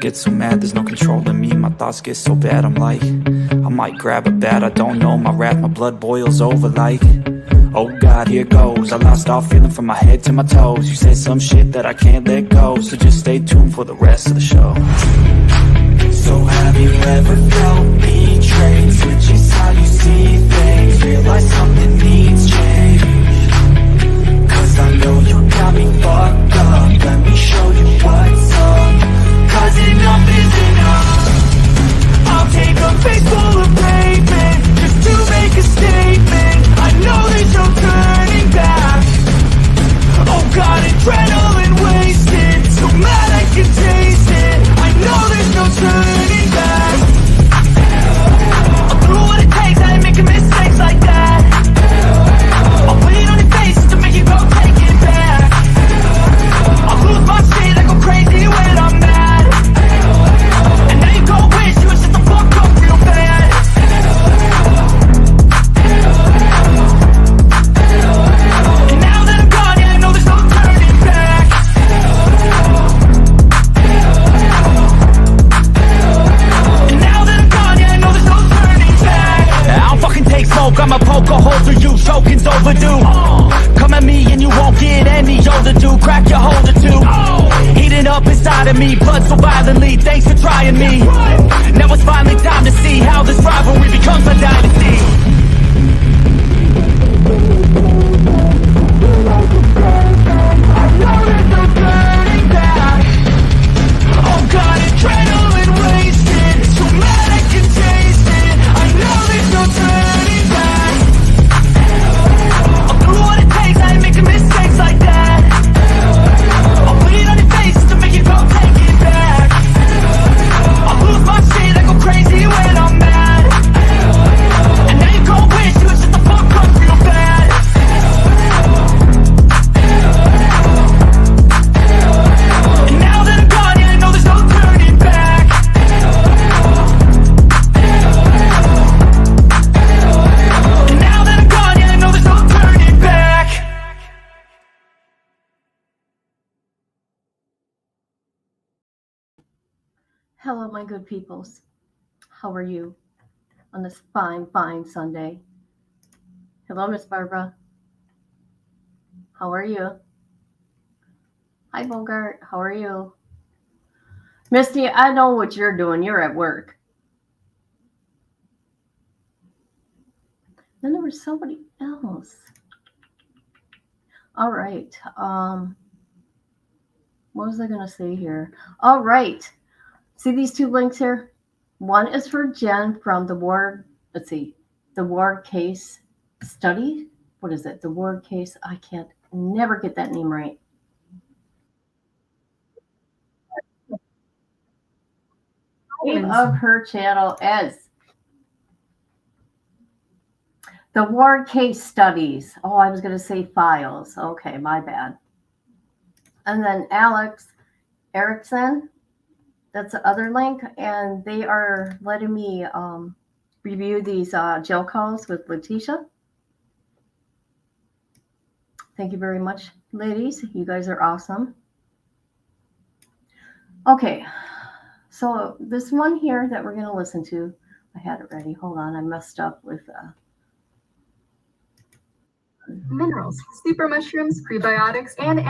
get so mad, there's no controlling me. My thoughts get so bad, I'm like, I might grab a bat, I don't know. My wrath, my blood boils over like, oh God, here goes. I lost all feeling from my head to my toes. You said some shit that I can't let go, so just stay tuned for the rest of the show. So have you ever felt betrayed? Switches how you see things, realize something needs change. Cause I know you got me fucked up, let me show you what's up. Cause enough is enough. I'll take a face full of pavement just to make a statement. I know there's no turning back. Oh God, adrenaline wasted, so mad I can taste it. I know there's no turning back. I'll do what it takes, I ain't making mistakes like that. I'll put it on your face to make you go take it back. I'll lose my shit, I go crazy when I'm mad. And now you go wish you would shut the fuck up real bad. And now that I'm gone, yeah, I know there's no turning back. And now that I'm gone, yeah, I know there's no turning back. I don't fucking take smoke, I'ma poke a hole through you, choking's overdue. Come at me and you won't get any older, dude. Crack your holder too. Heating up inside of me, blood so violently. Thanks for trying me. Now it's finally time to see how this rivalry becomes a dynasty. I know there's no turning back. Oh God, adrenaline wasted, so mad I can taste it. I know there's no turning back. I'll do what it takes, I ain't making mistakes like that. I'll put it on your face to make you go take it back. I'll lose my shit, I go crazy when I'm mad. And now you go wish you would shut the fuck up real bad. And now that I'm gone, yeah, I know there's no turning back. And now that I'm gone, yeah, I know there's no turning back. Hello, my good peoples. How are you on this fine, fine Sunday? Hello, Miss Barbara. How are you? Hi, Bogart. How are you? Misty, I know what you're doing. You're at work. Then there was somebody else. All right. What was I going to say here? All right. See these two links here? One is for Jen from the Ward, the Ward Case Study. What is it? The Ward Case. I can't never get that name right. Name of her channel is the Ward Case Studies. Oh, I was going to say files. Okay, my bad. And then Alex Erickson. That's the other link, and they are letting me review these gel calls with Letecia. Thank you very much, ladies. You guys are awesome. Okay, so this one here that we're going to listen to, I had it ready. Hold on, I messed up with... minerals, super mushrooms, prebiotics, and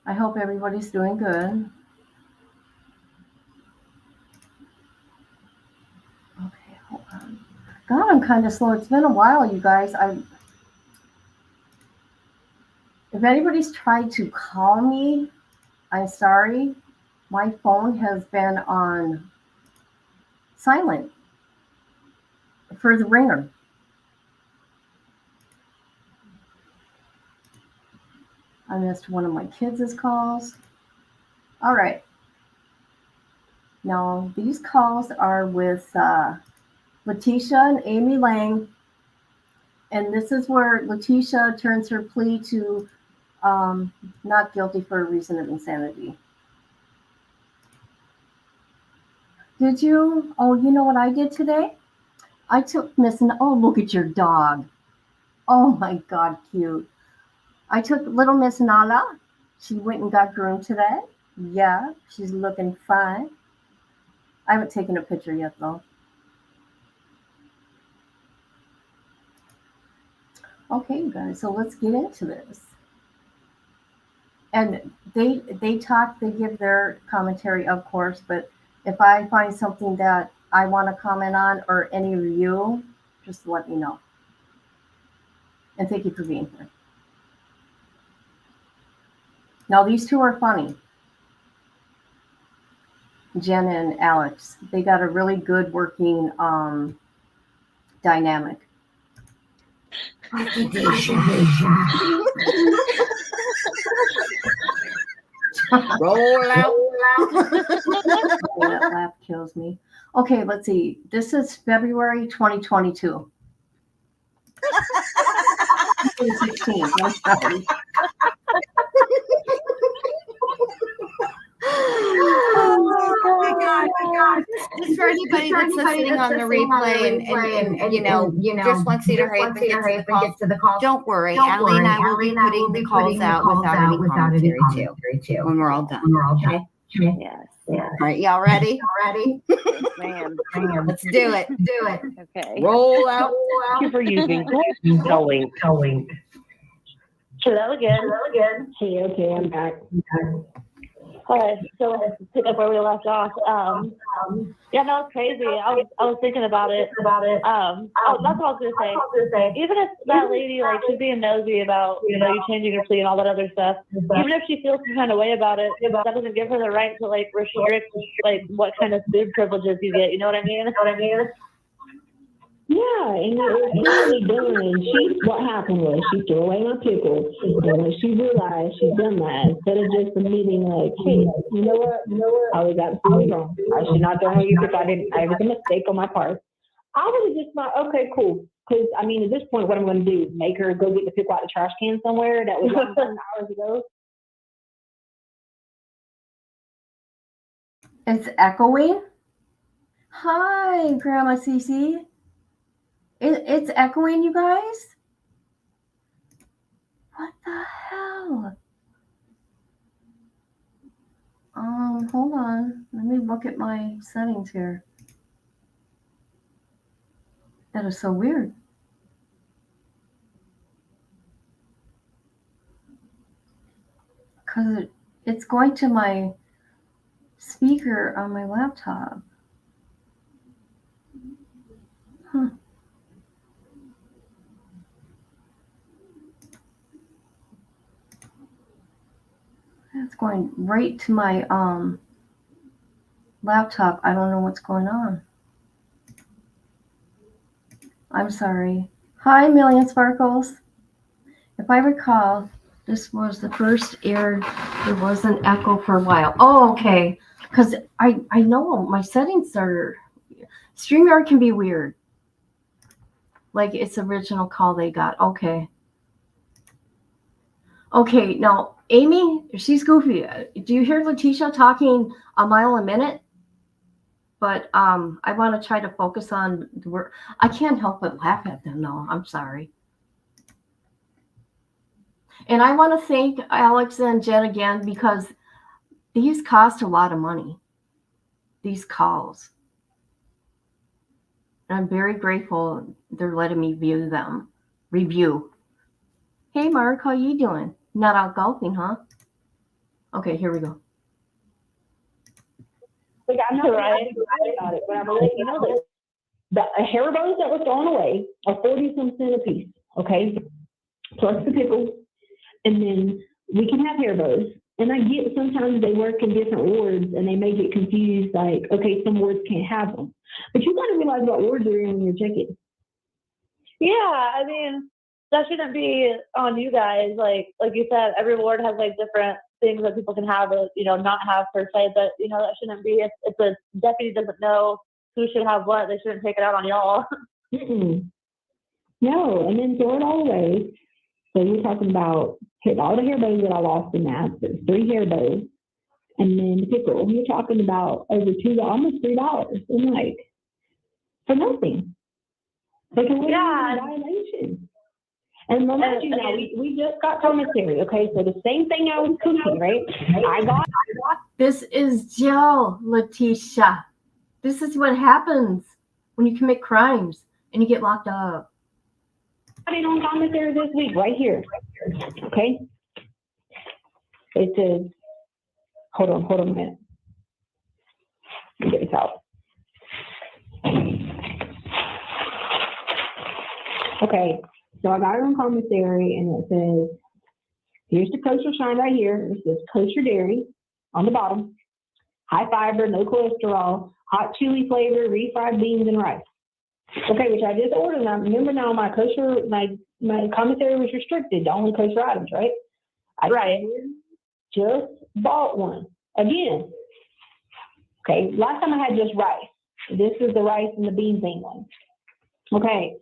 I hope everybody's doing good. Okay, hold on. God, I'm kind of slow. It's been a while, you guys. If anybody's tried to call me, I'm sorry. My phone has been on silent for the ringer. I missed one of my kids' calls. All right. Now, these calls are with Letecia and Amy Lang. And this is where Letecia turns her plea to not guilty for a reason of insanity. Did you? Oh, you know what I did today? I took Miss... Oh, look at your dog. Oh, my God, cute. I took little Miss Nala. She went and got groomed today. Yeah, she's looking fine. I haven't taken a picture yet though. Okay, you guys, so let's get into this. And they talk, they give their commentary, of course, but if I find something that I want to comment on or any review, just let me know. And thank you for being here. Now these two are funny. Jen and Alex. They got a really good working dynamic. Roll out. That laugh kills me. Okay, let's see. This is February 2022. 2016. I'm sorry. Oh my God. Just for anybody that's listening on the replay and you know, just wants you to hurry up and get to the calls. Don't worry. Allie and I will be putting the calls out without any commentary too when we're all done. Okay? Yes. All right, y'all ready? Ma'am. Let's do it. Okay. Roll out. Thank you for using towing. Hello again. Hey, okay, I'm back. Alright, so let's pick up where we left off. Yeah, no, it's crazy. I was thinking about it. That's what I was gonna say. Even if that lady, like, she's being nosy about, you changing your plea and all that other stuff, even if she feels some kind of way about it, that doesn't give her the right to, like, restrict, like, what kind of food privileges you get. You know what I mean? Yeah, and it's really done. What happened was she threw away my pickle, and when she realized she'd done that, instead of just admitting, like, hey, you know what, I was absolutely wrong. I should not throw you because I was a mistake on my part. I would have just thought, okay, cool. Because, I mean, at this point, what I'm going to do, make her go get the pickle out of the trash can somewhere that was gone 10 hours ago? It's echoing. Hi, Grandma Cece. It's echoing, you guys? What the hell? Hold on. Let me look at my settings here. That is so weird. Because it's going to my speaker on my laptop. Huh. It's going right to my laptop. I don't know what's going on. I'm sorry. Hi, Million Sparkles. If I recall, this was the first aired. There was an echo for a while. Oh, okay. Because I know my settings are... StreamYard can be weird. Like it's original call they got. Okay. Okay, now, Amy, she's goofy. Do you hear Letecia talking a mile a minute? But I want to try to focus on the word. I can't help but laugh at them, though. I'm sorry. And I want to thank Alex and Jen again because these cost a lot of money. These calls. And I'm very grateful they're letting me view them. Review. Hey, Mark, how you doing? Not out golfing, huh? Okay, here we go. Like, I'm not right about it, but I'm going to let you know this. The hair bows that were thrown away are 40-some cents a piece, okay? Plus the pickles. And then we can have hair bows. And I get sometimes they work in different wards and they may get confused, like, okay, some wards can't have them. But you got to realize what wards you're in when you're checking. Yeah, I mean, that shouldn't be on you guys. Like you said, every ward has like different things that people can have or, not have per se, but, that shouldn't be, if the deputy doesn't know who should have what, they shouldn't take it out on y'all. No, and then throw it all away. So you're talking about all the hair bows that I lost in that, but 3 hair bows, and then the pickle. You're talking about over almost $3. And like, for nothing. Like a violation. And remind you now, we just got commissary, okay? So the same thing I was cooking, right? I got. This is jail, Letecia. This is what happens when you commit crimes and you get locked up. I got it on commissary this week, right here. Okay? It says, hold on a minute. Let me get this out. Okay, so I got it on commissary, and it says, here's the kosher sign right here. It says kosher dairy on the bottom. High fiber, no cholesterol, hot chili flavor, refried beans and rice. Okay, which I just ordered. Now, remember now my kosher, my commissary was restricted to only kosher items, right? I just bought one. Again. Okay, last time I had just rice. This is the rice and the bean thing one. Okay,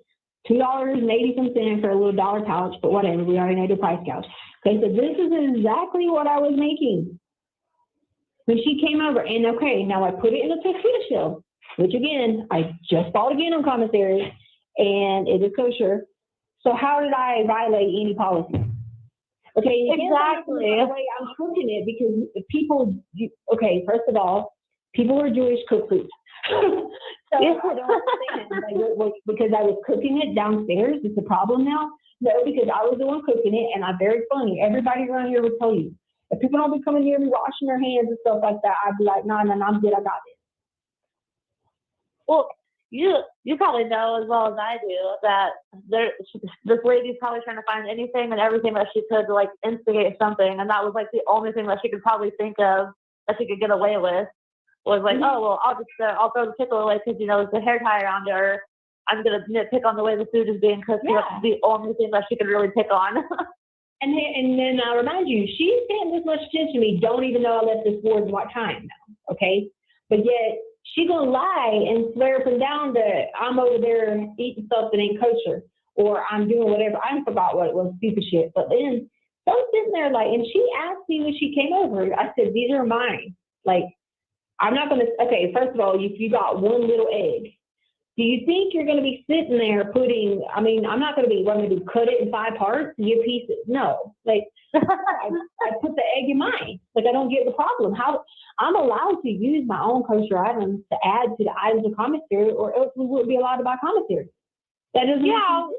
$2.80 for a little dollar pouch, but whatever, we already know the price gouge. Okay, so this is exactly what I was making when she came over. And okay, now I put it in a tortilla shell, which again, I just bought again on commissary, and it is kosher. So how did I violate any policy? Okay, exactly. The way I'm cooking it, because people, okay, first of all, people are Jewish cook food. So I don't understand, like, because I was cooking it downstairs, it's a problem now? No, because I was the one cooking it, and I'm very funny. Everybody around here would tell you. If people don't be coming near me washing their hands and stuff like that, I'd be like, no, I'm good, I got this. Well, you probably know as well as I do that this lady's probably trying to find anything and everything that she could to like instigate something, and that was like the only thing that she could probably think of that she could get away with was like, oh well, I'll throw the pickle away because there's a hair tie around it, or I'm gonna nitpick on the way the food is being cooked. Yeah. That's the only thing that she could really pick on. And then I'll remind you, she's paying this much attention to me. Don't even know I left this board in what time now, okay? But yet she gonna lie and swear up and down that I'm over there eating stuff that ain't kosher, or I'm doing whatever. I forgot what it was, stupid shit. But then I was sitting there like, and she asked me when she came over. I said, these are mine. Like, I'm not gonna. Okay, first of all, if you got one little egg, do you think you're gonna be sitting there putting? I mean, I'm not gonna be. What I'm gonna do? Cut it in 5 parts and give pieces? No. Like, I put the egg in mine. Like, I don't get the problem. How I'm allowed to use my own kosher items to add to the items of commissary, or else we wouldn't be allowed to buy commissary. That doesn't. Yeah.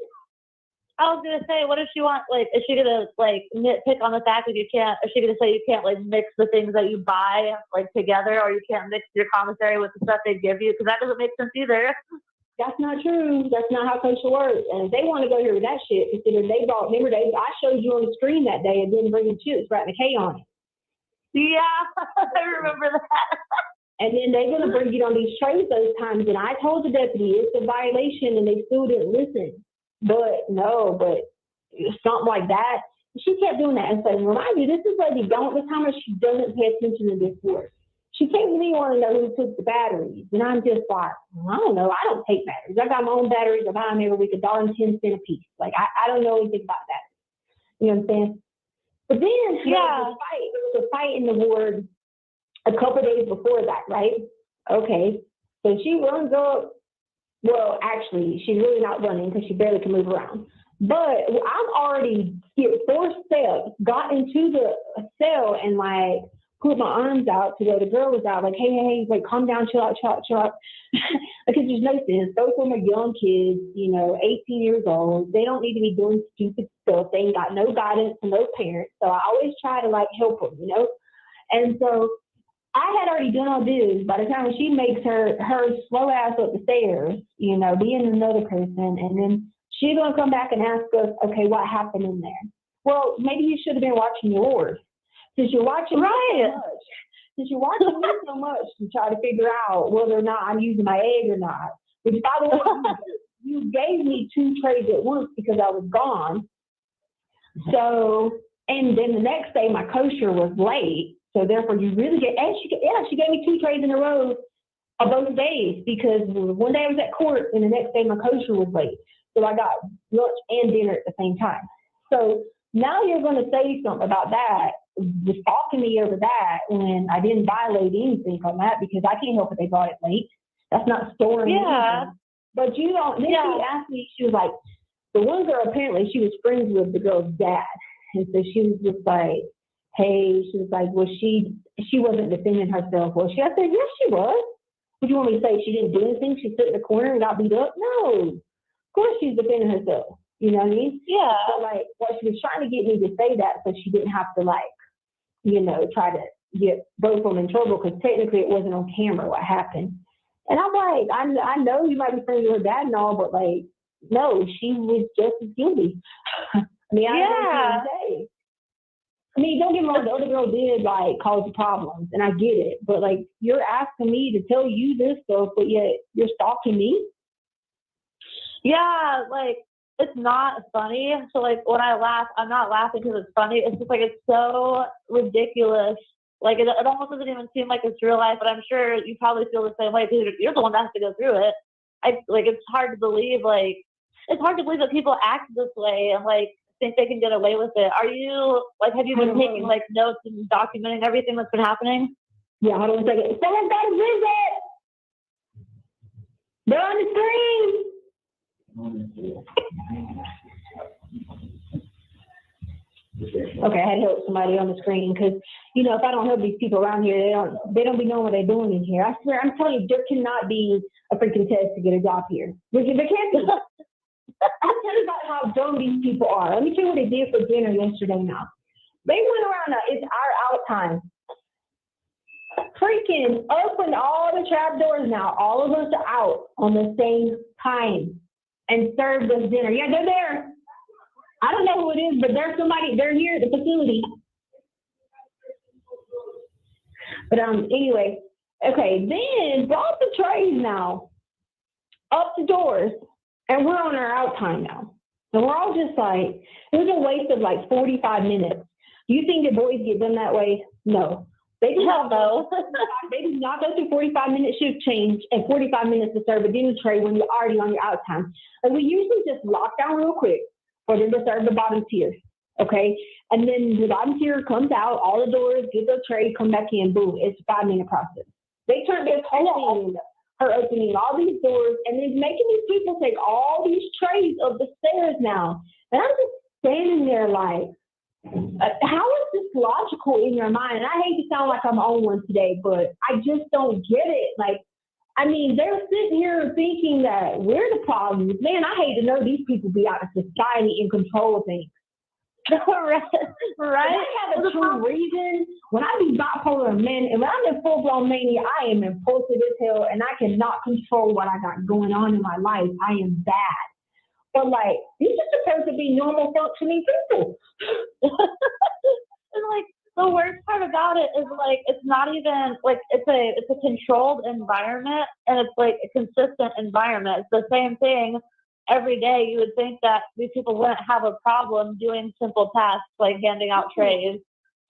I was gonna say, what if she wants? Like, is she gonna like nitpick on the fact that you can't? Is she gonna say you can't like mix the things that you buy like together, or you can't mix your commissary with the stuff they give you? Because that doesn't make sense either. That's not true. That's not how kosher works. And if they want to go here with that shit, consider they bought. Remember, I showed you on the screen that day and didn't bring the chips, writing a K on it. Yeah, I remember that. And then they're gonna bring it on these trays those times, and I told the deputy it's a violation, and they still didn't listen. But something like that. She kept doing that and saying, remind you, this is lady don't this how much she doesn't pay attention to this work. She came to me wanting to know who took the batteries. And I'm just like, I don't know, I don't take batteries. I got my own batteries, I buy them every week, $1.10 a piece. Like I don't know anything about that. You know what I'm saying? But then there was a fight in the ward a couple of days before that, right? Okay. So she runs up. Well, actually, she's really not running because she barely can move around. But I've already skipped 4 steps, got into the cell, and like put my arms out to where the girl was out, like, hey, like, calm down, chill out. Because there's no sense. Both of them are young kids, 18 years old. They don't need to be doing stupid stuff. They ain't got no guidance and no parents. So I always try to like help them, And so I had already done all this. By the time she makes her slow ass up the stairs, being another person, and then she's gonna come back and ask us, okay, what happened in there? Well, maybe you should have been watching yours. Since you're watching me so much to try to figure out whether or not I'm using my egg or not. Which, by the way, you gave me 2 trays at once because I was gone. So, and then the next day my kosher was late. So therefore, you really get, and she gave me 2 trays in a row of both days because one day I was at court and the next day my kosher was late. So I got lunch and dinner at the same time. So now you're going to say something about that, just talking to me over that when I didn't violate anything on that because I can't help it they brought it late. That's not storing anything. But you don't, then she asked me, she was like, the one girl, apparently she was friends with the girl's dad. And so she was just like, hey, she was like, well, she wasn't defending herself. Well, I said, yes, she was. Would you want me to say she didn't do anything? She stood in the corner and got beat up? No. Of course she's defending herself. You know what I mean? Yeah. So, like, well, she was trying to get me to say that so she didn't have to, like, you know, try to get both of them in trouble, because technically it wasn't on camera what happened. And I'm like, I know you might be friends with her dad and all, but, like, no, she was just as guilty. I mean, I mean, don't get me wrong, the other girl did, like, cause problems, and I get it. But, like, you're asking me to tell you this stuff, but yet you're stalking me? Yeah, like, it's not funny. So, like, when I laugh, I'm not laughing because it's funny. It's just, like, it's so ridiculous. Like, it almost doesn't even seem like it's real life, but I'm sure you probably feel the same way, because you're the one that has to go through it. It's hard to believe, like, it's hard to believe that people act this way and, like, think they can get away with it. Are you, like, have you been taking, like, notes and documenting everything that's been happening? Yeah, hold on a second. Someone got a visit! They're on the screen! Okay, I had to help somebody on the screen, because, you know, if I don't help these people around here, they don't be knowing what they're doing in here. I swear, I'm telling you, there cannot be a freaking test to get a job here. There can't be. I'm telling you about how dumb these people are. Let me tell you what they did for dinner yesterday now. They went around, it's our out time. Freaking opened all the trap doors now. All of us are out on the same time and served us dinner. Yeah, they're there. I don't know who it is, but they're here at the facility. But anyway, okay, then brought the trays now up the doors, and we're on our out time now. And we're all just like, it was a waste of like 45 minutes. Do you think that boys get done that way? No. They do not go. They do not go through 45-minute shift change and 45 minutes to serve a dinner tray when you're already on your out time. And we usually just lock down real quick for them to serve the bottom tier, okay? And then the bottom tier comes out, all the doors, get their tray, come back in, boom. It's a 5-minute process. They turned this whole thing, her opening all these doors, and then making these people take all these trays up the stairs now. And I'm just standing there like, how is this logical in your mind? And I hate to sound like I'm on one today, but I just don't get it. Like, I mean, they're sitting here thinking that we're the problem. Man, I hate to know these people be out of society and control things. Right. I have a true reason. When I be bipolar and when I'm in full-blown mania, I am impulsive as hell, and I cannot control what I got going on in my life. I am bad. But, like, these are supposed to be normal, functioning people. And, like, the worst part about it is, like, it's not even, like, it's a controlled environment, and it's, like, a consistent environment. It's the same thing every day. You would think that these people wouldn't have a problem doing simple tasks like handing out trays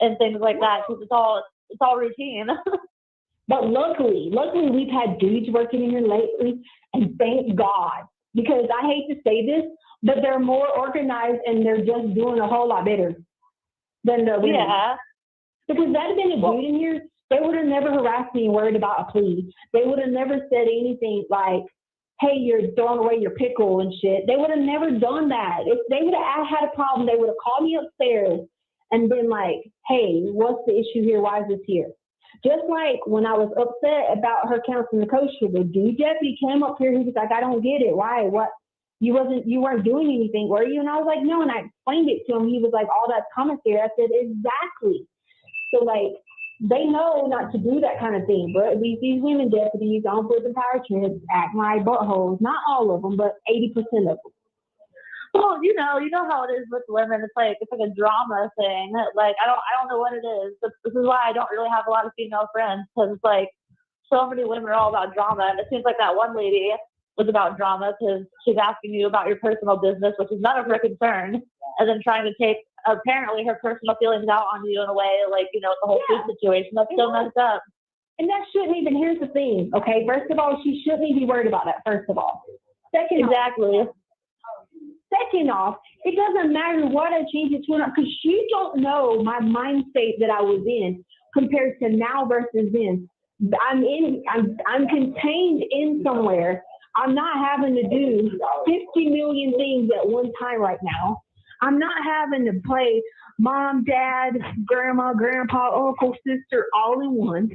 and things like that, because it's all routine. But luckily we've had dudes working in here lately, and thank God. Because I hate to say this, but they're more organized and they're just doing a whole lot better than the women. Yeah. Because that had been a dude in here, they would have never harassed me and worried about a plea. They would have never said anything like, hey, you're throwing away your pickle and shit. They would have never done that. If they would have had a problem, they would have called me upstairs and been like, hey, what's the issue here? Why is this here? Just like when I was upset about her counseling the kosher, the dude deputy came up here. He was like, I don't get it. Why? What? You weren't doing anything, were you? And I was like, no. And I explained it to him. He was like, all that commentary. I said, exactly. So, like, they know not to do that kind of thing. But these women deputies on prison power trips act like buttholes. Not all of them, but 80% of them. Well, you know how it is with women. It's like a drama thing. Like, I don't know what it is. But this is why I don't really have a lot of female friends, because it's like so many women are all about drama. And it seems like that one lady was about drama because she's asking you about your personal business, which is none of her concern, and then trying to take apparently her personal feelings out on you in a way, like, the whole food situation. That's so messed up. And that shouldn't even, here's the thing, okay? First of all, she shouldn't even be worried about that, first of all. Second off, it doesn't matter what I change it to or not, because you don't know my mind state that I was in compared to now versus then. I'm contained in somewhere I'm not having to do 50 million things at one time right now. I'm not having to play mom, dad, grandma, grandpa, uncle, sister all in one.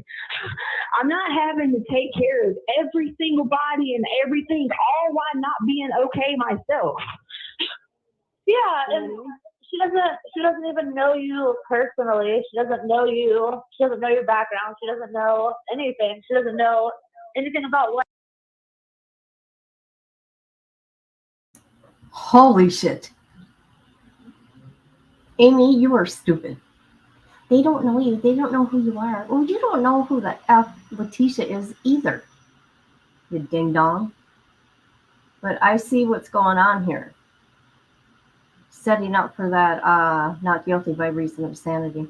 I'm not having to take care of every single body and everything, all while not being okay myself. Yeah, and she doesn't even know you personally. She doesn't know you. She doesn't know your background. She doesn't know anything. She doesn't know anything about what. Holy shit. Amy, you are stupid. They don't know you. They don't know who you are. Well, you don't know who the F Letecia is either. You ding dong. But I see what's going on here. Setting up for that not guilty by reason of sanity.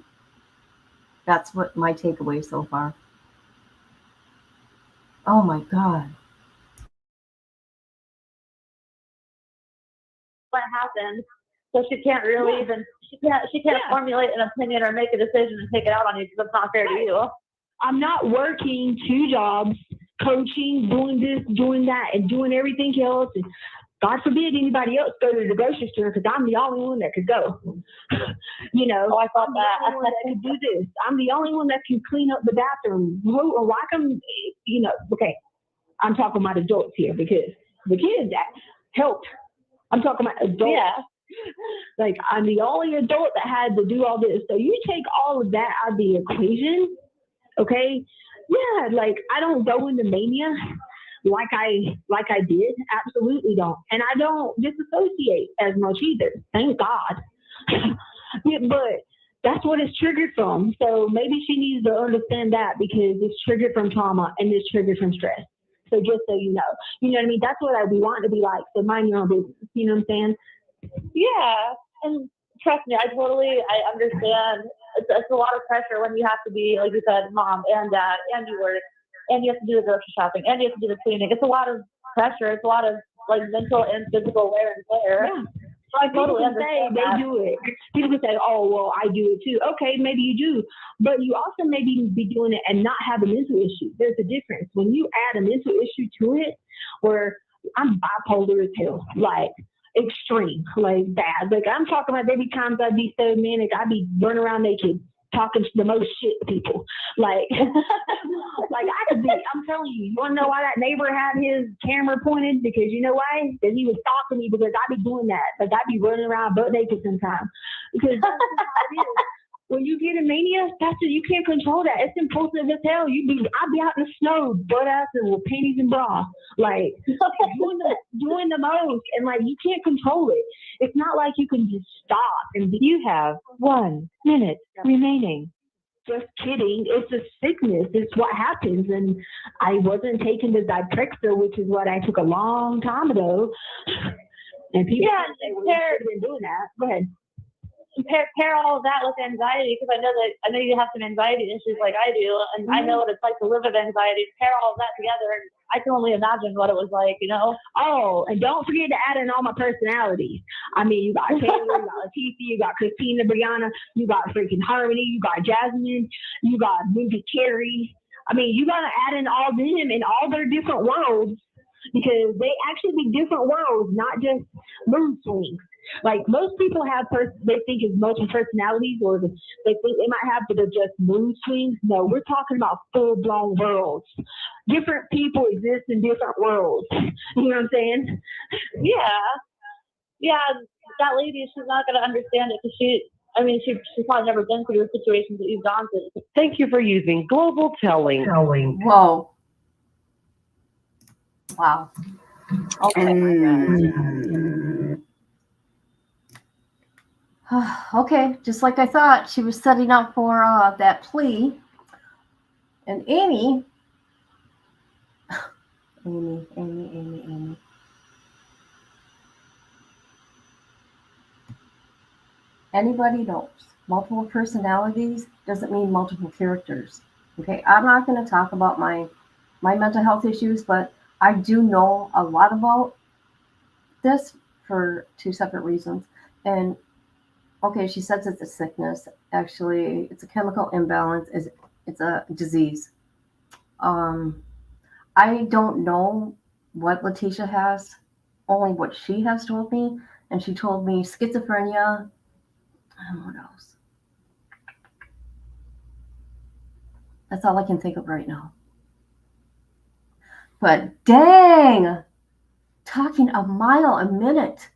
That's what my takeaway so far. Oh my God. What happened. So she can't really even she can't formulate an opinion or make a decision and take it out on you because it's not fair to you. I'm not working 2 jobs, coaching, doing this, doing that, and doing everything else. And God forbid anybody else go to the grocery store because I'm the only one that could go. You know, I thought I'm the only one that could do this. I'm the only one that can clean up the bathroom. Why come, you know, okay, I'm talking about adults here because the kids helped. I'm talking about adults. Yeah. Like, I'm the only adult that had to do all this. So you take all of that out of the equation, okay? Yeah, like, I don't go into mania like I did. Absolutely don't. And I don't disassociate as much either. Thank God. Yeah, but that's what it's triggered from. So maybe she needs to understand that because it's triggered from trauma and it's triggered from stress. So just so you know what I mean? That's what I want to be like. So mind your own business. You know what I'm saying? Yeah, and trust me, I understand. It's a lot of pressure when you have to be, like you said, mom and dad, and you work, and you have to do the grocery shopping, and you have to do the cleaning. It's a lot of pressure. It's a lot of like mental and physical wear and tear. Yeah. So I totally understand They that. do it. People can say, "Oh, well, I do it too." Okay, maybe you do, but you also maybe be doing it and not have a mental issue. There's a difference when you add a mental issue to it, where I'm bipolar as hell, like extreme, like bad. Like I'm talking about, there be times I'd be so manic, I'd be running around naked, talking the most shit to people. Like, like I could be. I'm telling you, you want to know why that neighbor had his camera pointed? Because you know why? Because he was stalking me. Because I'd be doing that. Like I'd be running around butt naked sometimes. Because that's just how it is. When you get a mania, you can't control that. It's impulsive as hell. I'd be out in the snow, butt ass and with panties and bra, like doing the most, and like you can't control it. It's not like you can just stop and be. You have 1 minute remaining. Just kidding. It's a sickness. It's what happens. And I wasn't taking the Zyprexa, which is what I took a long time ago. And people say, well, you should have been doing that. Go ahead. Pair all of that with anxiety, because I know you have some anxiety issues like I do, and I know what it's like to live with anxiety. Pair all of that together, and I can only imagine what it was like, you know. Oh, and don't forget to add in all my personalities. I mean, you got Taylor, you got Letecia, you got Christina, Brianna, you got freaking Harmony, you got Jasmine, you got Mindy Carey. I mean, you got to add in all them in all their different worlds, because they actually be different worlds, not just mood swings. Like most people have, they think it's multiple personalities, or they think they might have, but they're just mood swings. No, we're talking about full-blown worlds. Different people exist in different worlds. You know what I'm saying? Yeah. That lady, she's not gonna understand it because she's probably never been through the situations that you've gone through. Thank you for using global telling. Whoa. Wow. Okay, just like I thought, she was setting up for that plea. And Amy. Anybody knows multiple personalities doesn't mean multiple characters. Okay, I'm not going to talk about my mental health issues, but I do know a lot about this for 2 separate reasons. And okay, she says it's a sickness. Actually, it's a chemical imbalance. It's a disease. I don't know what Letecia has, only what she has told me. And she told me schizophrenia. I don't know what else. That's all I can think of right now. But dang, talking a mile a minute.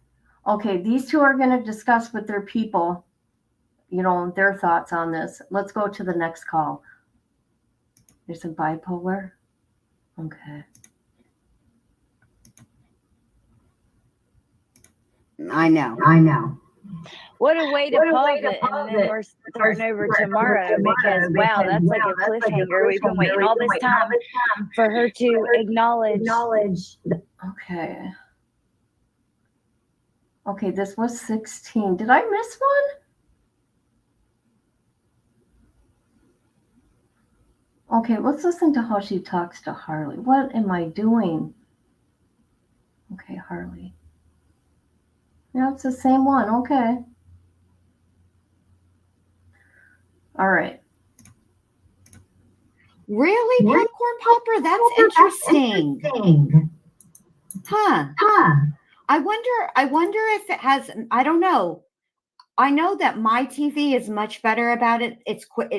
Okay, these two are going to discuss with their people, their thoughts on this. Let's go to the next call. There's a bipolar. Okay. I know. What a way to pause it, and then we're starting over tomorrow because wow, that's like a cliffhanger. We've been waiting all this time for her to acknowledge. Okay, this was 16. Did I miss one? Okay, let's listen to how she talks to Harley. What am I doing? Okay, Harley. Yeah, it's the same one. Okay. All right. Really, popcorn popper? That's interesting. Huh. I wonder if it has. I don't know. I know that my TV is much better about it.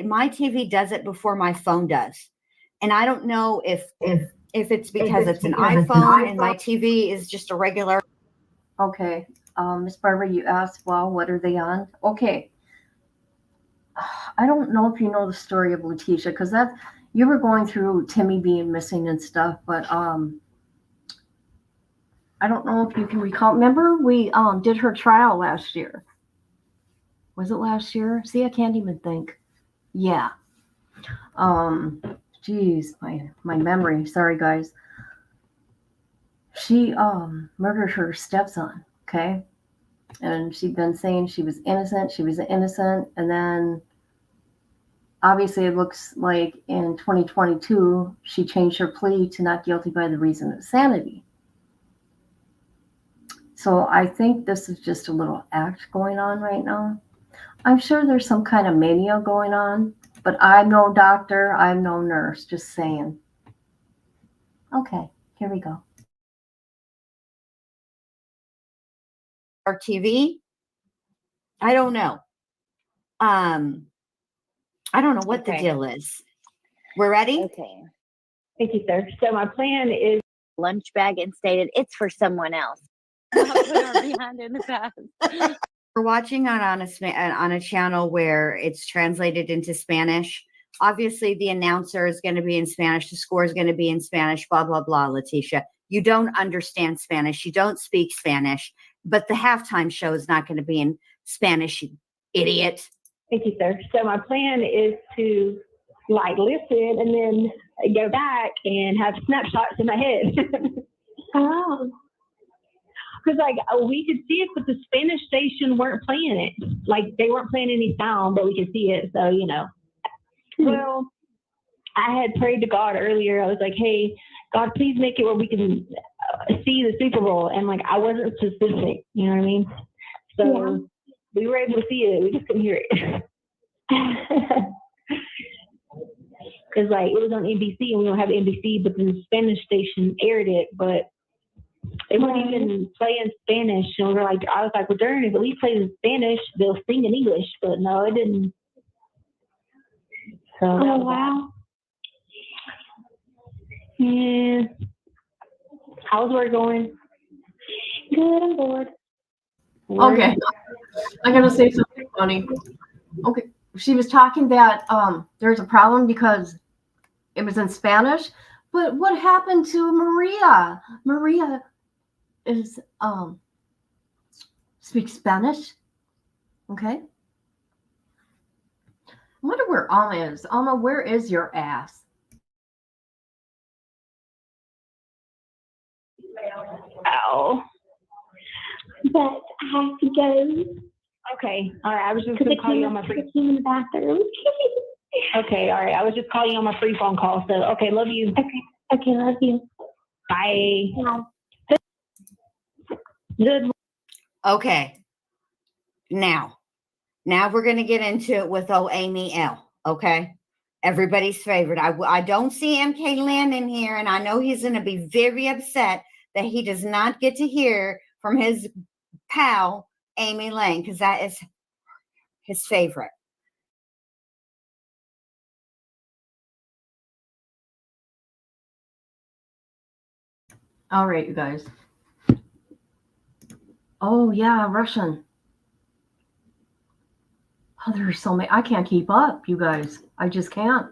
My TV does it before my phone does, and I don't know if it's because it's an iPhone and my TV is just a regular. Okay, Miss Barbara, you asked, well, what are they on? Okay. I don't know if you know the story of Letecia, because you were going through Timmy being missing and stuff, but I don't know if you can recall. Remember, we did her trial last year. Was it last year? See, I can't even think. Yeah. Geez, my memory. Sorry, guys. She murdered her stepson. Okay, and she'd been saying she was innocent. And then obviously it looks like in 2022 she changed her plea to not guilty by the reason of insanity. So I think this is just a little act going on right now. I'm sure there's some kind of mania going on, but I'm no doctor, I'm no nurse, just saying. Okay, here we go. Our TV. I don't know. I don't know what the deal is. We're ready? Okay. Thank you, sir. So my plan is Lunch bag and stated it's for someone else. I'll put her behind in the past. We're watching on a channel where it's translated into Spanish. Obviously, the announcer is going to be in Spanish. The score is going to be in Spanish, blah, blah, blah, Letecia. You don't understand Spanish. You don't speak Spanish. But the halftime show is not going to be in Spanish, you idiot. Thank you, sir. So my plan is to listen and then go back and have snapshots in my head. Oh. Because we could see it, but the Spanish station weren't playing it. Like they weren't playing any sound, but we could see it. So Well, I had prayed to God earlier. I was like, "Hey, God, please make it where we can see the Super Bowl." And I wasn't specific. You know what I mean? So we were able to see it. We just couldn't hear it. Because it was on NBC and we don't have NBC, but the Spanish station aired it, but they weren't even playing Spanish. And we were I was like, well, darn, if we play in Spanish, they'll sing in English. But no, it didn't. So wow. Yeah. How's work going? Good, I'm bored. Okay. I'm going to say something funny. Okay. She was talking that there's a problem because it was in Spanish. But what happened to Maria? Maria is speaks Spanish. Okay. I wonder where Alma is. Alma, where is your ass? Ow. But I have to go. Okay. All right. I was just going to call you on my free. In the bathroom. Okay. All right. I was just calling you on my free phone call. So, okay. Love you. Okay. Love you. Bye. Good. Okay. Now we're going to get into it with Amy L. Okay. everybody's favorite. I don't see MK Lynn in here, and I know he's going to be very upset that he does not get to hear from his pal, Amy Lane, because that is his favorite. All right, you guys. Oh, yeah, Russian. Oh, there are so many. I can't keep up, you guys. I just can't.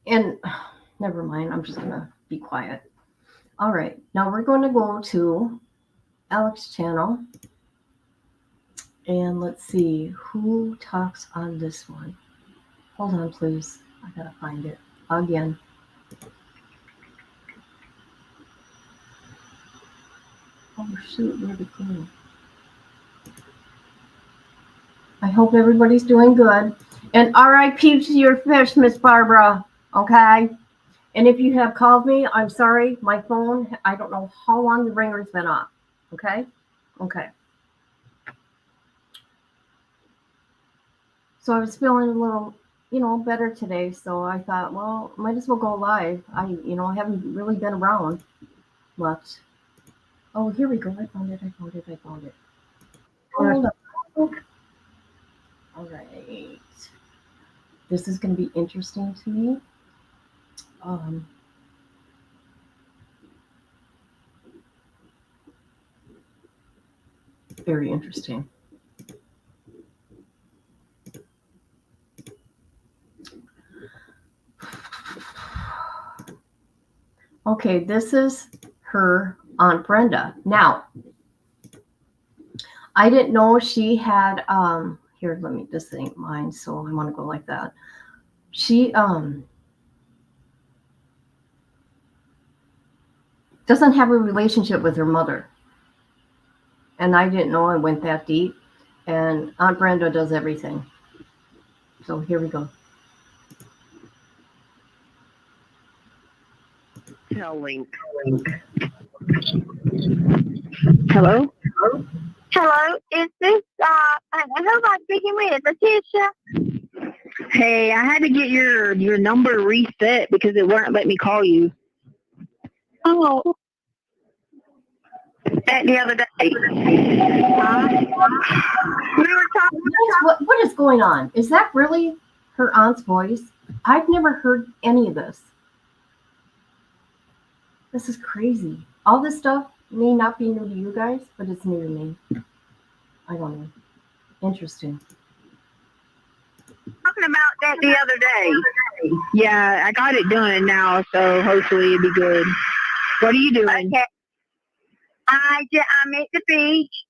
And never mind. I'm just going to be quiet. All right. Now we're going to go to Alex's channel. And let's see who talks on this one. Hold on, please. I got to find it again. Oh, shoot. Where'd it go? I hope everybody's doing good. And RIP to your fish, Miss Barbara. Okay? And if you have called me, I'm sorry. My phone, I don't know how long the ringer's been off. Okay? Okay. So I was feeling a little, better today. So I thought, well, might as well go live. I haven't really been around much. Oh, here we go. I found it. Hold on. All right. This is going to be interesting to me. Very interesting. Okay, this is her Aunt Brenda. Now, I didn't know she had, here, this ain't mine, so I want to go like that. She doesn't have a relationship with her mother. And I didn't know it went that deep. And Aunt Brenda does everything. So here we go. Telling. Hello? Hello, is this, who am I speaking with? Letecia? Hey, I had to get your number reset because it wouldn't let me call you. Oh. That the other day. We were talking. What is going on? Is that really her aunt's voice? I've never heard any of this. This is crazy. All this stuff may not be new to you guys, but it's new to me. I don't know. Interesting. Talking about that the other day. Yeah, I got it done now, so hopefully it'll be good. What are you doing? Okay. I'm at the beach.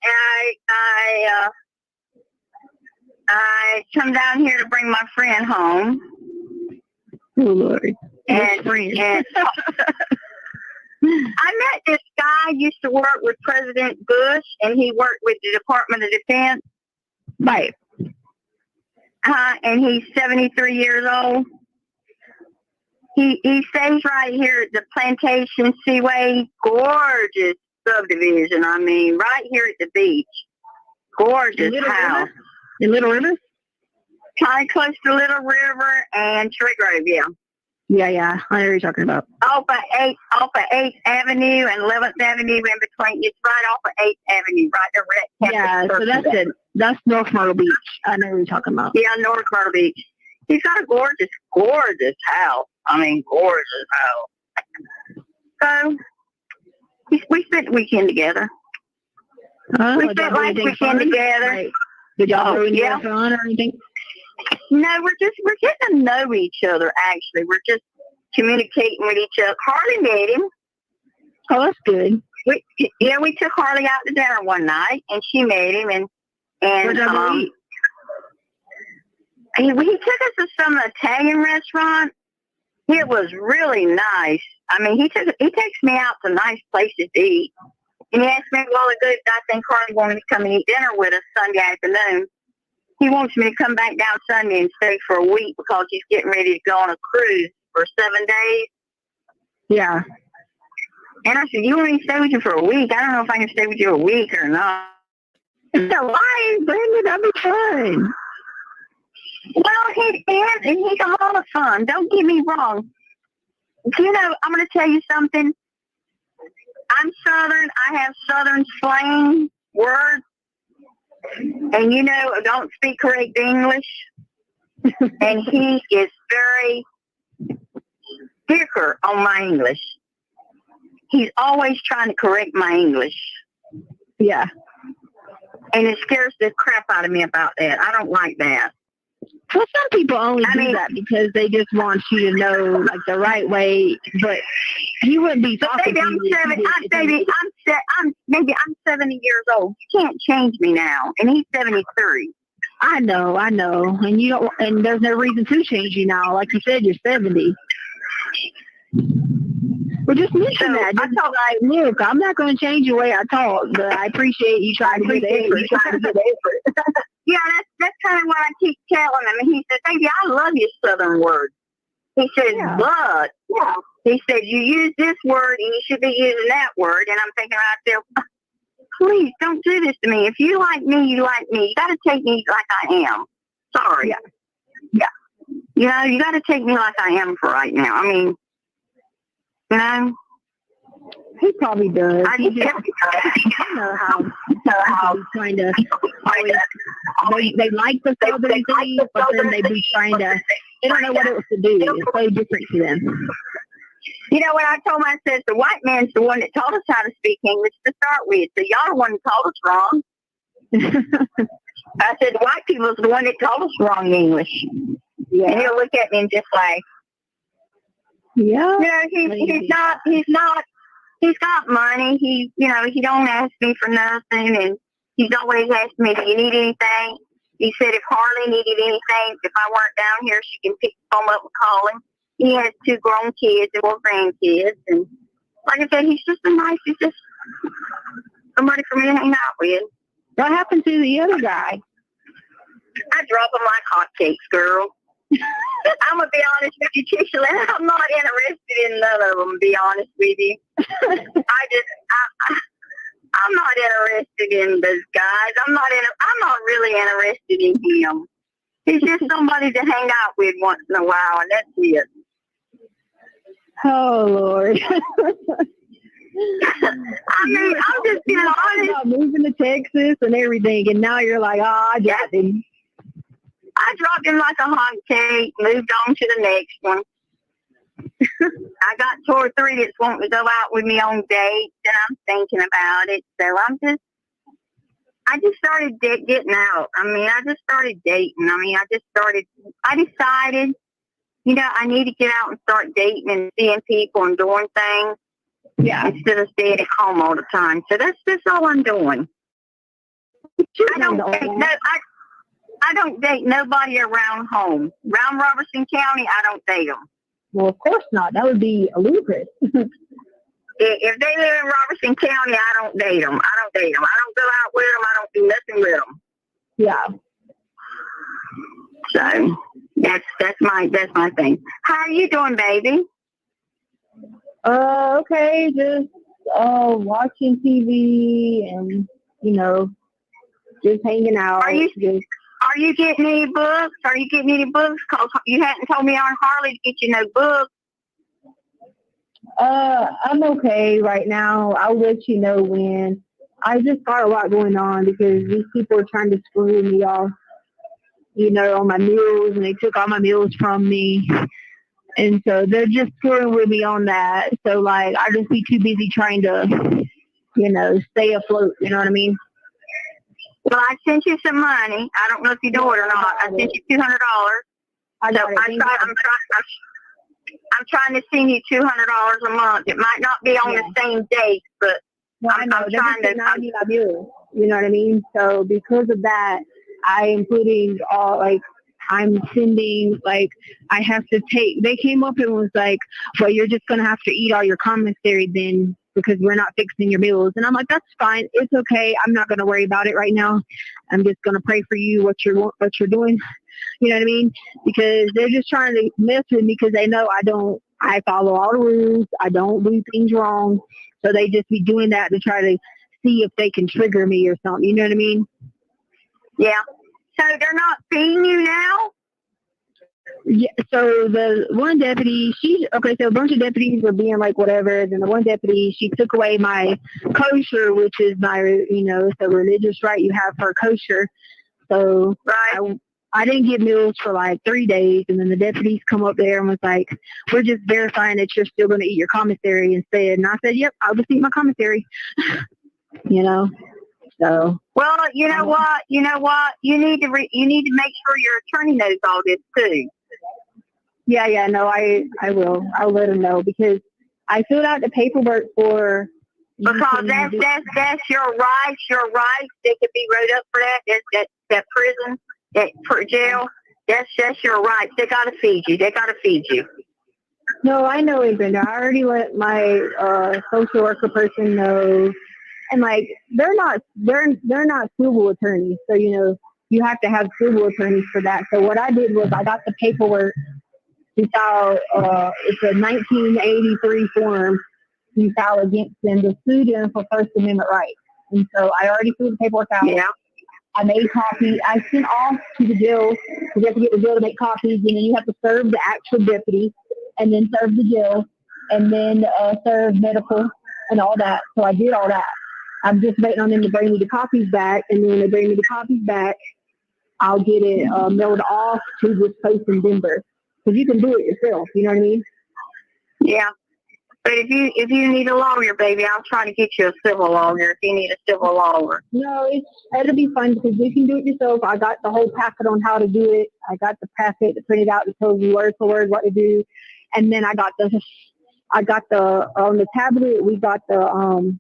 I come down here to bring my friend home. Oh Lord! And I met this guy. Used to work with President Bush, and he worked with the Department of Defense. Right. And he's 73 years old. He stays right here at the Plantation Seaway. Gorgeous subdivision. I mean, right here at the beach. Gorgeous house. In Little River? Kind of close to Little River and Tree Grove, yeah. Yeah. I know what you're talking about. Off of 8th Avenue and 11th Avenue in between. It's right off of 8th Avenue, right there. Yeah, so that's it. That's North Myrtle Beach. I know what you're talking about. Yeah, North Myrtle Beach. He's got a gorgeous, gorgeous house. I mean, gorgeous house. So, we spent the weekend together. We spent last weekend together. Right. Did y'all go have fun or anything? No, we're getting to know each other, actually. We're just communicating with each other. Harley met him. Oh, that's good. We took Harley out to dinner one night, and she met him, and he took us to some Italian restaurant. It was really nice. I mean, he takes me out to nice places to eat. And he asked me, well, I think Harley wanted me to come and eat dinner with us Sunday afternoon. He wants me to come back down Sunday and stay for a week because he's getting ready to go on a cruise for 7 days. Yeah. And I said, you want me to stay with you for a week? I don't know if I can stay with you a week or not. It's a lie, Brenda. That'd be fun. Well, he is, and he's a lot of fun. Don't get me wrong. You know, I'm going to tell you something. I'm Southern. I have Southern slang words. And, you know, I don't speak correct English. And he is very thicker on my English. He's always trying to correct my English. Yeah. And it scares the crap out of me about that. I don't like that. Well, some people only do that because they just want you to know, like, the right way. But he wouldn't be talking to you. Maybe I'm 70 years old. You can't change me now. And he's 73. I know. And you don't, and there's no reason to change you now. Like you said, you're 70. Well, just mention that. Just like, look, I'm not going to change the way I talk, but I appreciate you trying to get the effort. Yeah, that's kind of what I keep telling him. And he said, baby, I love your Southern words. He said, but, he said, you use this word and you should be using that word. And I'm thinking to myself, please don't do this to me. If you like me, you like me. You got to take me like I am. Sorry. Yeah. You know, you got to take me like I am for right now. I mean, you know, he probably does. I know how he's trying to. They like the Southern thing, but then they be trying to. They don't know what else to do. It's so different to them. You know what I told him? I said the white man's the one that taught us how to speak English to start with. So y'all the one that taught us wrong. I said the white people's the one that taught us wrong English. Yeah. And he'll look at me and just like, yeah. You know, he's got money. He don't ask me for nothing, and he's always asking me, do you need anything? He said if Harley needed anything, if I weren't down here, she can pick the phone up and call him. He has 2 grown kids and 4 grandkids, and like I said, he's just he's just somebody for me to hang out with. What happened to the other guy? I drop him like hotcakes, girl. I'm going to be honest with you, Tisha, I'm not interested in none of them, to be honest with you. I'm not interested in those guys. I'm not really interested in him. He's just somebody to hang out with once in a while, and that's it. Oh, Lord. I mean, I'm just being honest. About moving to Texas and everything, and now you're like, I got him. I dropped him like a hot cake, moved on to the next one. I got 2 or 3 that's wanting to go out with me on dates, and I'm thinking about it. So I just started getting out. I mean, I just started dating. I mean, I decided, you know, I need to get out and start dating and seeing people and doing things. Yeah. Instead of staying at home all the time. So that's all I'm doing. I don't date nobody around home. Around Robertson County, I don't date them. Well, of course not. That would be ludicrous. If they live in Robertson County, I don't date them. I don't go out with them. I don't do nothing with them. Yeah. So that's my thing. How are you doing, baby? Okay, just watching TV and, you know, just hanging out. Are you getting any books? Because you hadn't told me on Harley to get you no books. I'm okay right now. I'll let you know when. I just got a lot going on because these people are trying to screw me off, you know, on my meals, and they took all my meals from me. And so they're just screwing with me on that. So, like, I'll just be too busy trying to, you know, stay afloat. You know what I mean? Well, I sent you some money. I don't know if you know it or not. I sent you $200. I'm trying to send you $200 a month. It might not be on the same date, but I'm trying to. You know what I mean? So because of that, I am putting I'm sending, I have to take, they came up and was like, well, you're just going to have to eat all your commissary then because we're not fixing your meals. And I'm like, that's fine. It's okay. I'm not going to worry about it right now. I'm just going to pray for you, what you're doing. You know what I mean? Because they're just trying to mess with me because they know I follow all the rules. I don't do things wrong. So they just be doing that to try to see if they can trigger me or something. You know what I mean? Yeah. So they're not feeding you now? Yeah, so the one deputy, so a bunch of deputies were being like whatever. Then the one deputy, she took away my kosher, which is my, so religious right you have for kosher. So I didn't get meals for like 3 days. And then the deputies come up there and was like, we're just verifying that you're still going to eat your commissary instead. And I said, yep, I'll just eat my commissary, so. Well, you know what? You need to make sure your attorney knows all this too. Yeah, no, I will. I'll let him know because I filled out the paperwork for. Because that's your rights. Your rights. They could be wrote up for that. That prison, that jail. That's your rights. They gotta feed you. No, I know it, Brenda. I already let my social worker person know, and like they're not civil attorneys, so you have to have civil attorneys for that. So what I did was I got the paperwork. We filed, it's a 1983 form you file against them to sue them for First Amendment rights. And so I already filled the paperwork out. Yeah. I made copies. I sent off to the jail. You have to get the jail to make copies, and then you have to serve the actual deputy, and then serve the jail, and then serve medical and all that. So I did all that. I'm just waiting on them to bring me the copies back, and then when they bring me the copies back, I'll get it mailed off to this place in Denver. Because you can do it yourself, you know what I mean? Yeah. But if you need a lawyer, baby, I'll try to get you a civil lawyer if you need a civil lawyer. No, it'll be fun because you can do it yourself. I got the whole packet on how to do it. I got the packet that printed out that tells you word for word what to do. And then I got the on the tablet, we got the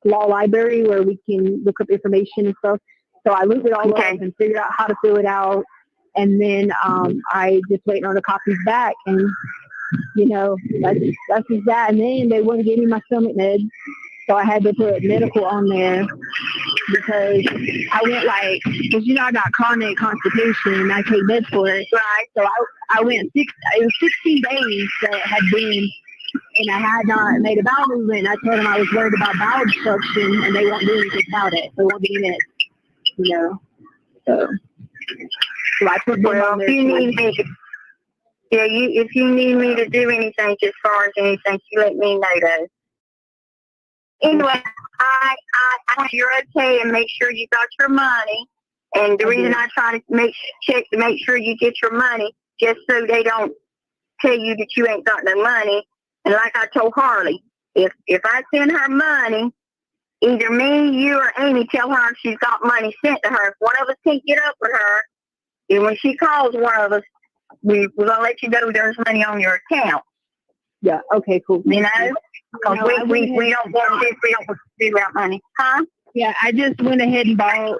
law library where we can look up information and stuff. So I looked it all up and figured out how to fill it out. And then I just waiting on the copies back, and that's just that. And then they wouldn't give me my stomach meds, so I had to put medical on there because I went because I got chronic constipation and I take meds for it. Right. So I went it was 16 days that had been, and I had not made a bowel movement. And I told them I was worried about bowel obstruction, and they won't do anything about it. They won't give me meds, So I put them on there. If you need me to do anything as far as anything, you let me know though. Anyway, I hope you're okay and make sure you got your money. And the reason I try to make sure you get your money, just so they don't tell you that you ain't got no money. And like I told Harley, if I send her money, either me, you, or Amy tell her she's got money sent to her. If one of us can't get up with her, and when she calls one of us, we're going to let you know there's money on your account. Yeah, okay, cool. Because we don't want this, we don't want to do about money. Huh? Yeah, I just went ahead and bought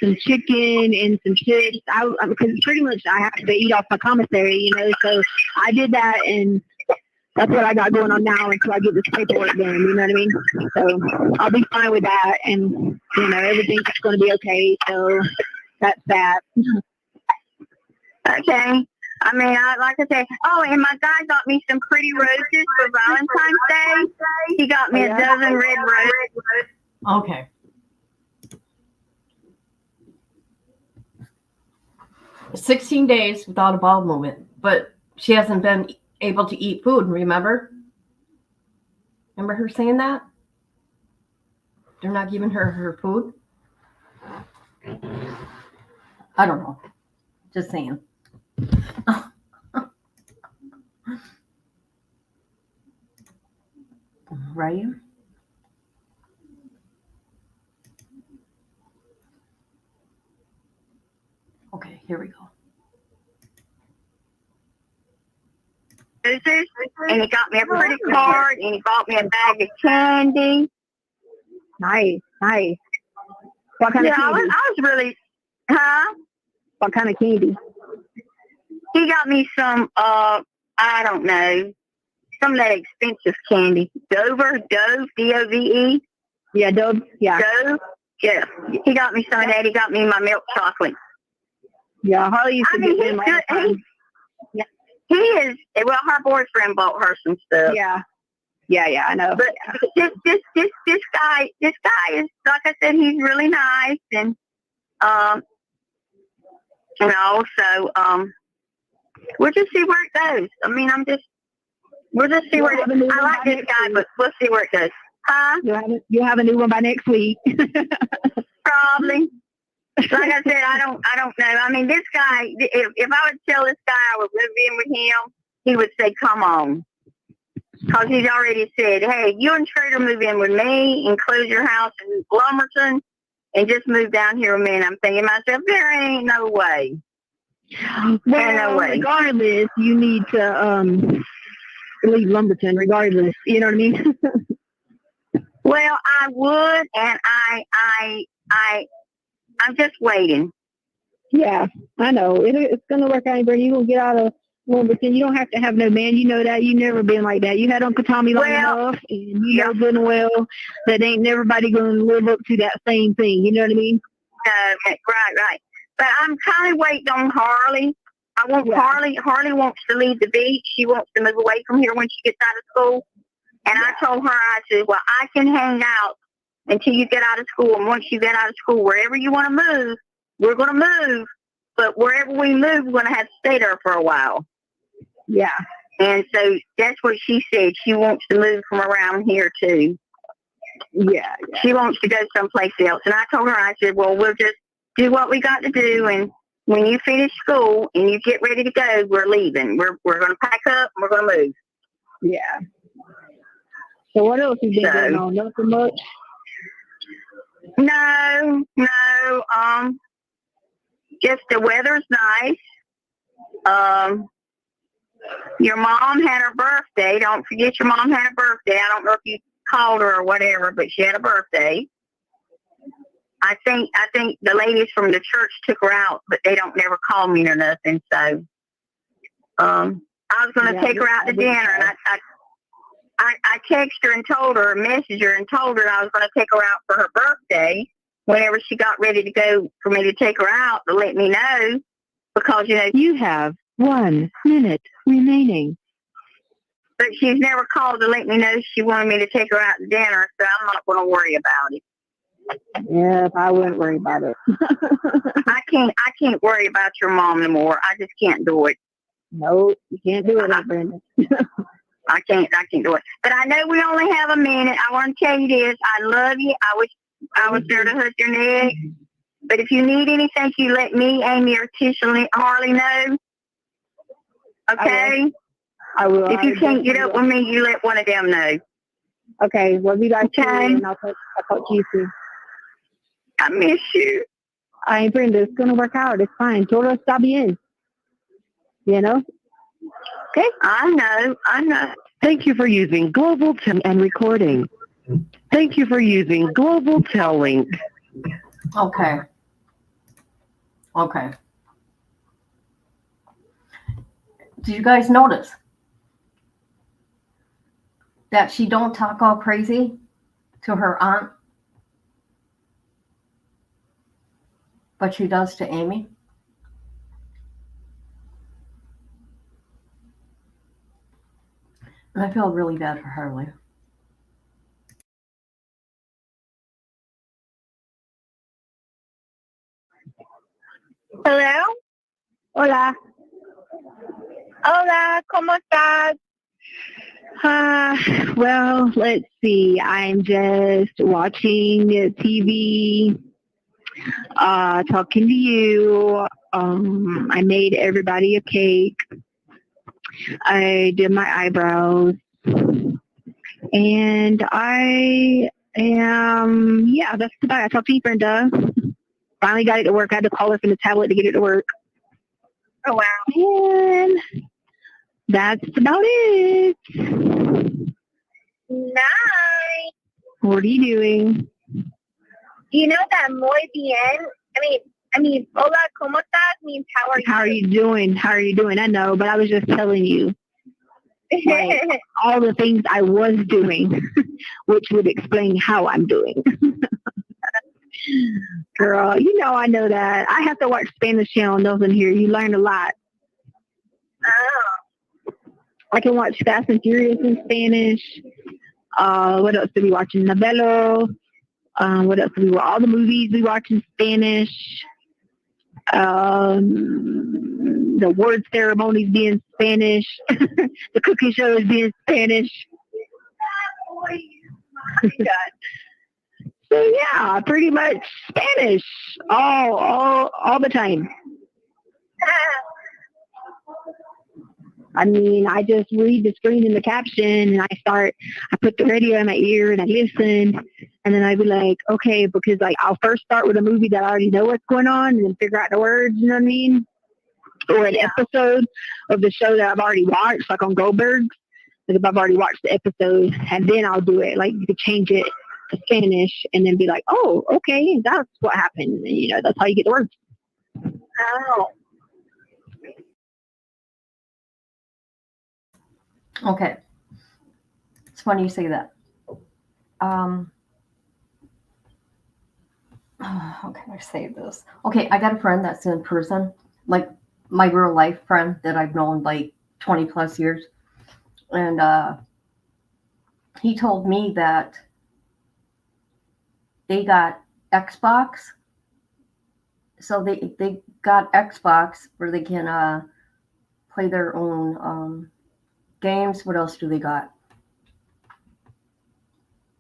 some chicken and some chips. Because pretty much I have to eat off my commissary, so I did that, and that's what I got going on now until I get this paperwork done, you know what I mean? So I'll be fine with that, and, everything's going to be okay, so that's that. Okay. I mean, like I said, and my guy got me some pretty roses for Valentine's Day. He got me a dozen red roses. Okay. "16 days without a bowel movement, but she hasn't been able to eat food, remember? Remember her saying that? They're not giving her food? I don't know. Just saying. Right? Okay, here we go. And he got me a pretty card, and he bought me a bag of candy. Nice. What kind of candy? I was really, huh? What kind of candy? He got me some, I don't know, some of that expensive candy. Dove, D-O-V-E. Yeah, Dove, yeah. Dove, yeah. He got me some of that. He got me my milk chocolate. Yeah, Harley used to get them all the time. He is, well, her boyfriend bought her some stuff. Yeah, I know. But this guy is, like I said, he's really nice, and So we'll just see where it goes. I mean, we'll just see where it goes. I like this guy, but we'll see where it goes. Huh? You'll have a new one by next week. Probably. Like I said, I don't know. I mean, this guy, if I would tell this guy I would move in with him, he would say, come on. Because he's already said, hey, you and Trader move in with me and close your house in Lumberton and just move down here with me. And I'm thinking to myself, there ain't no way. Well, no way. Regardless, you need to leave Lumberton regardless. You know what I mean? Well, I would, and I'm just waiting. Yeah, I know. It's going to work out, Brenda. You're going to get out of Lumberton. You don't have to have no man. You know that. You've never been like that. You had Uncle Tommy long enough, and you know good and well that ain't everybody going to live up to that same thing. You know what I mean? Right. But I'm kind of waiting on Harley. I want Harley. Harley wants to leave the beach. She wants to move away from here when she gets out of school. And I told her, I said, well, I can hang out until you get out of school. And once you get out of school, wherever you want to move, we're going to move. But wherever we move, we're going to have to stay there for a while. Yeah. And so that's what she said. She wants to move from around here, too. Yeah. She wants to go someplace else. And I told her, I said, well, we'll just do what we got to do. And when you finish school and you get ready to go, we're leaving. We're going to pack up and we're going to move. Yeah. So what else have you been going on? Nothing much? No. Just the weather's nice. Your mom had her birthday. Don't forget your mom had a birthday. I don't know if you called her or whatever, but she had a birthday. I think the ladies from the church took her out, but they don't never call me or nothing. So I was going to take her out to dinner, and I texted her and told her, messaged her and told her I was going to take her out for her birthday. Whenever she got ready to go for me to take her out, to let me know, because you have 1 minute remaining. But she's never called to let me know she wanted me to take her out to dinner, so I'm not going to worry about it. Yeah, I wouldn't worry about it. I can't worry about your mom anymore. I just can't do it. No, you can't do it, Brenda. I can't do it. But I know we only have a minute. I want to tell you this. I love you. I wish I was there to hug your neck. But if you need anything, you let me, Amy, or Tisha, Harley know. Okay? I will. If you can't get up with me, you let one of them know. Okay. Well, you guys and I'll talk to you soon. I miss you. I ain't Brenda. It's going to work out. It's fine. Todo está bien. You know? Okay? I know. Thank you for using Global and recording. Thank you for using Global Link. Okay. Did you guys notice that she don't talk all crazy to her aunt, but she does to Amy? And I feel really bad for Harley. Hello? Hola. Hola, ¿cómo estás? Well, let's see. I'm just watching TV, talking to you. I made everybody a cake. I did my eyebrows. And that's about it. I talked to you, Brenda. Finally got it to work. I had to call her from the tablet to get it to work. Oh, wow. And that's about it. Nice. What are you doing? You know that muy bien? I mean, hola, ¿cómo estás? Means how are you? How are you doing? I know, but I was just telling you. Like, all the things I was doing, which would explain how I'm doing. Girl, you know I know that. I have to watch Spanish channels in here. You learn a lot. Oh. I can watch Fast and Furious in Spanish. What else do we watch? Novelo. What else do we watch? All the movies we watch in Spanish. The award ceremonies being Spanish. The cooking show is being Spanish. Oh my God. So yeah, pretty much Spanish all the time. I mean, I just read the screen and the caption, and I put the radio in my ear and I listen, and then I'd be like, okay, because like I'll first start with a movie that I already know what's going on, and then figure out the words. You know what I mean? Or an episode of the show that I've already watched, like on Goldberg's. Like if I've already watched the episode, and then I'll do it. Like you could change it to Spanish, and then be like, oh, okay, that's what happened. And, you know, that's how you get the words. Oh. Okay. It's funny you say that. How can I say this? Okay, I got a friend that's in prison, like my real life friend that I've known like 20 plus years. And he told me that they got Xbox. So they got Xbox where they can play their own games. What else do they got?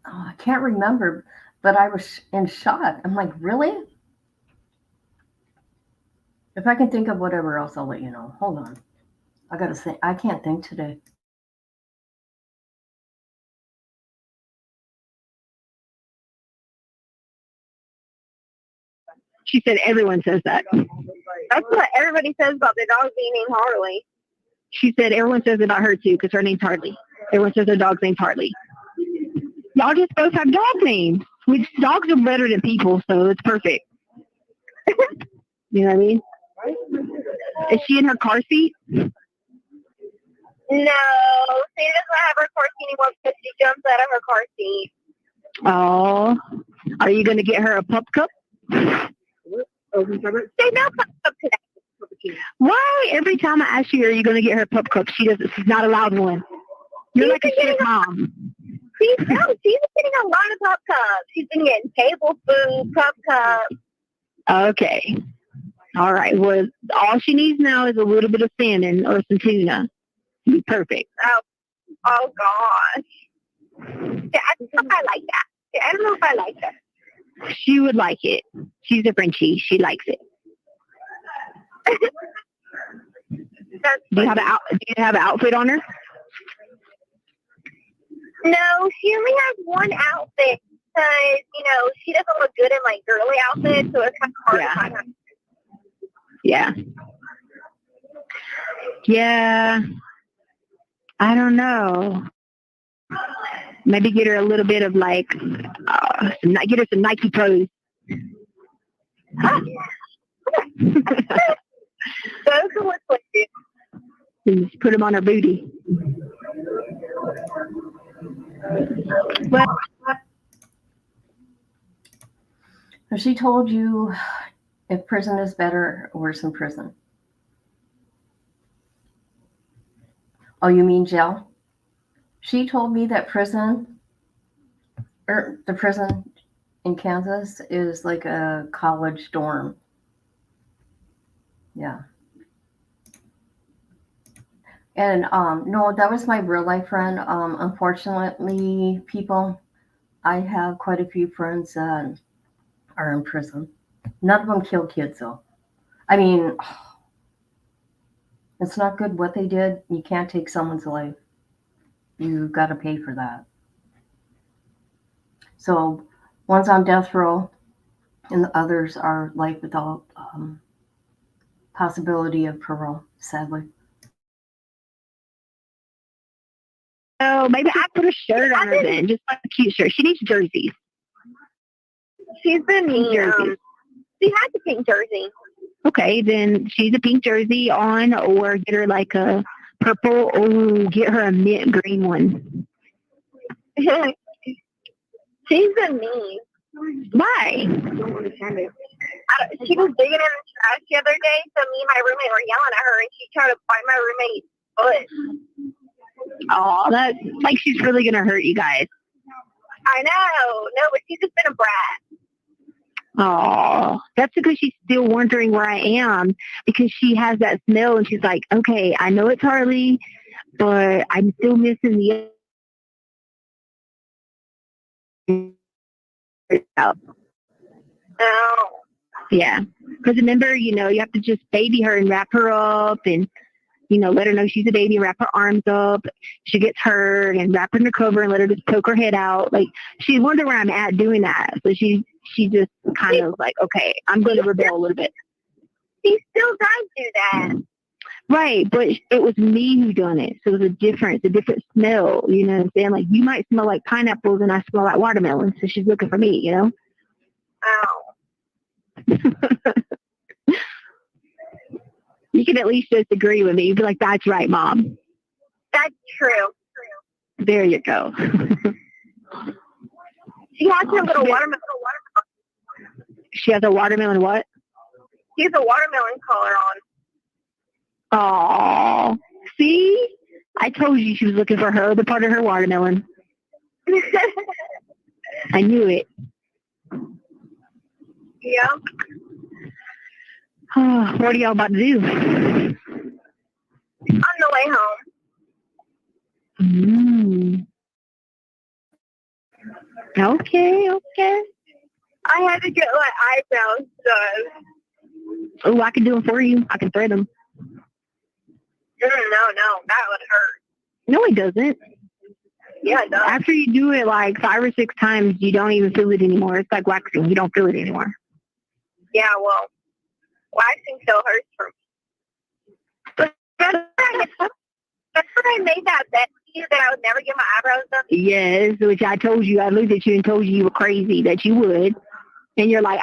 Oh, I can't remember, but I was in shock. I'm like, really? If I can think of whatever else, I'll let you know. Hold on. I gotta think. I can't think today. She said everyone says that. That's what everybody says about their dog being named Harley. She said everyone says it about her too, because her name's Harley. Everyone says their dog's name's Harley. Y'all just both have dog names. Which dogs are better than people, so it's perfect. You know what I mean? Is she in her car seat? No, she doesn't have her car seat anymore because she jumps out of her car seat. Oh, are you going to get her a pup cup? Say no pup cup today. Why every time I ask you, are you going to get her a pup cup? She's not allowed one. You're like a shit mom. She's been getting a lot of pup cups. She's been getting table food, pup cups. Okay. All right. Well, all she needs now is a little bit of salmon or some tuna. Be perfect. Oh gosh. Yeah, I don't know if I like that. Yeah, I don't know if I like that. She would like it. She's a Frenchie. She likes it. Do you have an outfit on her? No, she only has one outfit because, you know, she doesn't look good in, like, girly outfits, so it's kind of hard to find her. Yeah. Yeah. I don't know. Maybe get her a little bit of, like, get her some Nike Pros. Huh? Those are what's with you. Just put them on her booty. Well, has she told you if prison is better or worse than prison? Oh, you mean jail? She told me that the prison in Kansas is like a college dorm. Yeah. And no, that was my real life friend. Unfortunately, people, I have quite a few friends that are in prison. None of them kill kids, though. I mean, it's not good what they did. You can't take someone's life. You got to pay for that. So one's on death row, and the others are life without possibility of parole, sadly. Oh, maybe I put a shirt on her then, just like a cute shirt. She needs jerseys. She's been jerseys. She has a pink jersey. Okay, then she's a pink jersey on, or get her like a purple, or get her a mint green one. She's been mean. Why? She was digging in the trash the other day, so me and my roommate were yelling at her, and she tried to bite my roommate's foot. Oh, that's like she's really gonna hurt you guys. I know. No, but she's just been a brat. Oh, that's because she's still wondering where I am because she has that smell and she's like, okay, I know it's Harley, but I'm still missing the out. Oh. Yeah. Because remember, you have to just baby her and wrap her up and, let her know she's a baby, wrap her arms up. She gets hurt and wrap her in the cover and let her just poke her head out. Like, she wondered where I'm at doing that. So she just kind of like, okay, I'm going to rebel a little bit. She still does do that. Right, but it was me who done it. So it was a different smell, you know what I'm saying? Like, you might smell like pineapples and I smell like watermelon. So she's looking for me, Oh. You can at least just agree with me. You'd be like, that's right, Mom. That's true. There you go. She has her little watermelon. She has a watermelon what? She has a watermelon collar on. Oh, see? I told you she was looking for her other part of her watermelon. I knew it. Yeah. Oh, what are y'all about to do? On the way home. Okay. I had to get my eyebrows done. Oh, I can do them for you. I can thread them. No, that would hurt. No, it doesn't. Yeah, it does. After you do it like 5 or 6 times, you don't even feel it anymore. It's like waxing. You don't feel it anymore. Yeah, well, waxing still hurts for me. But remember I made that bet to you that I would never get my eyebrows done? Yes, which I told you. I looked at you and told you were crazy, that you would. And you're like,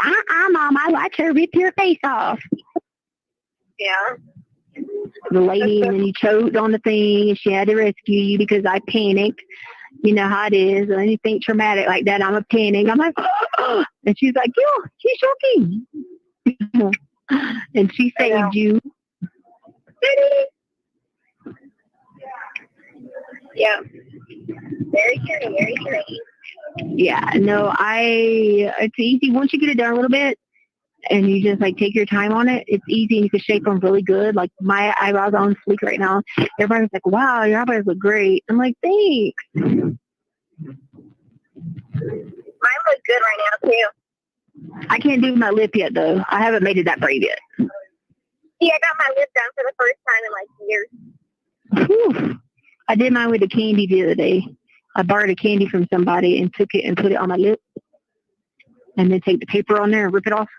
Mom, I watch her rip your face off. Yeah. The lady, and then you choked on the thing, and she had to rescue you because I panicked. You know how it is. When anything traumatic like that, I'm a panic. I'm like, oh. And she's like, yo, she's choking. And she saved you. Yeah. Very true. Yeah, no, it's easy. Once you get it done a little bit and you just like take your time on it, it's easy and you can shape them really good. Like my eyebrows are on fleek right now. Everybody's like, wow, your eyebrows look great. I'm like, thanks. Mine look good right now too. I can't do my lip yet though. I haven't made it that brave yet. Yeah, I got my lip done for the first time in like years. Whew. I did mine with a candy the other day. I borrowed a candy from somebody and took it and put it on my lip and then take the paper on there and rip it off.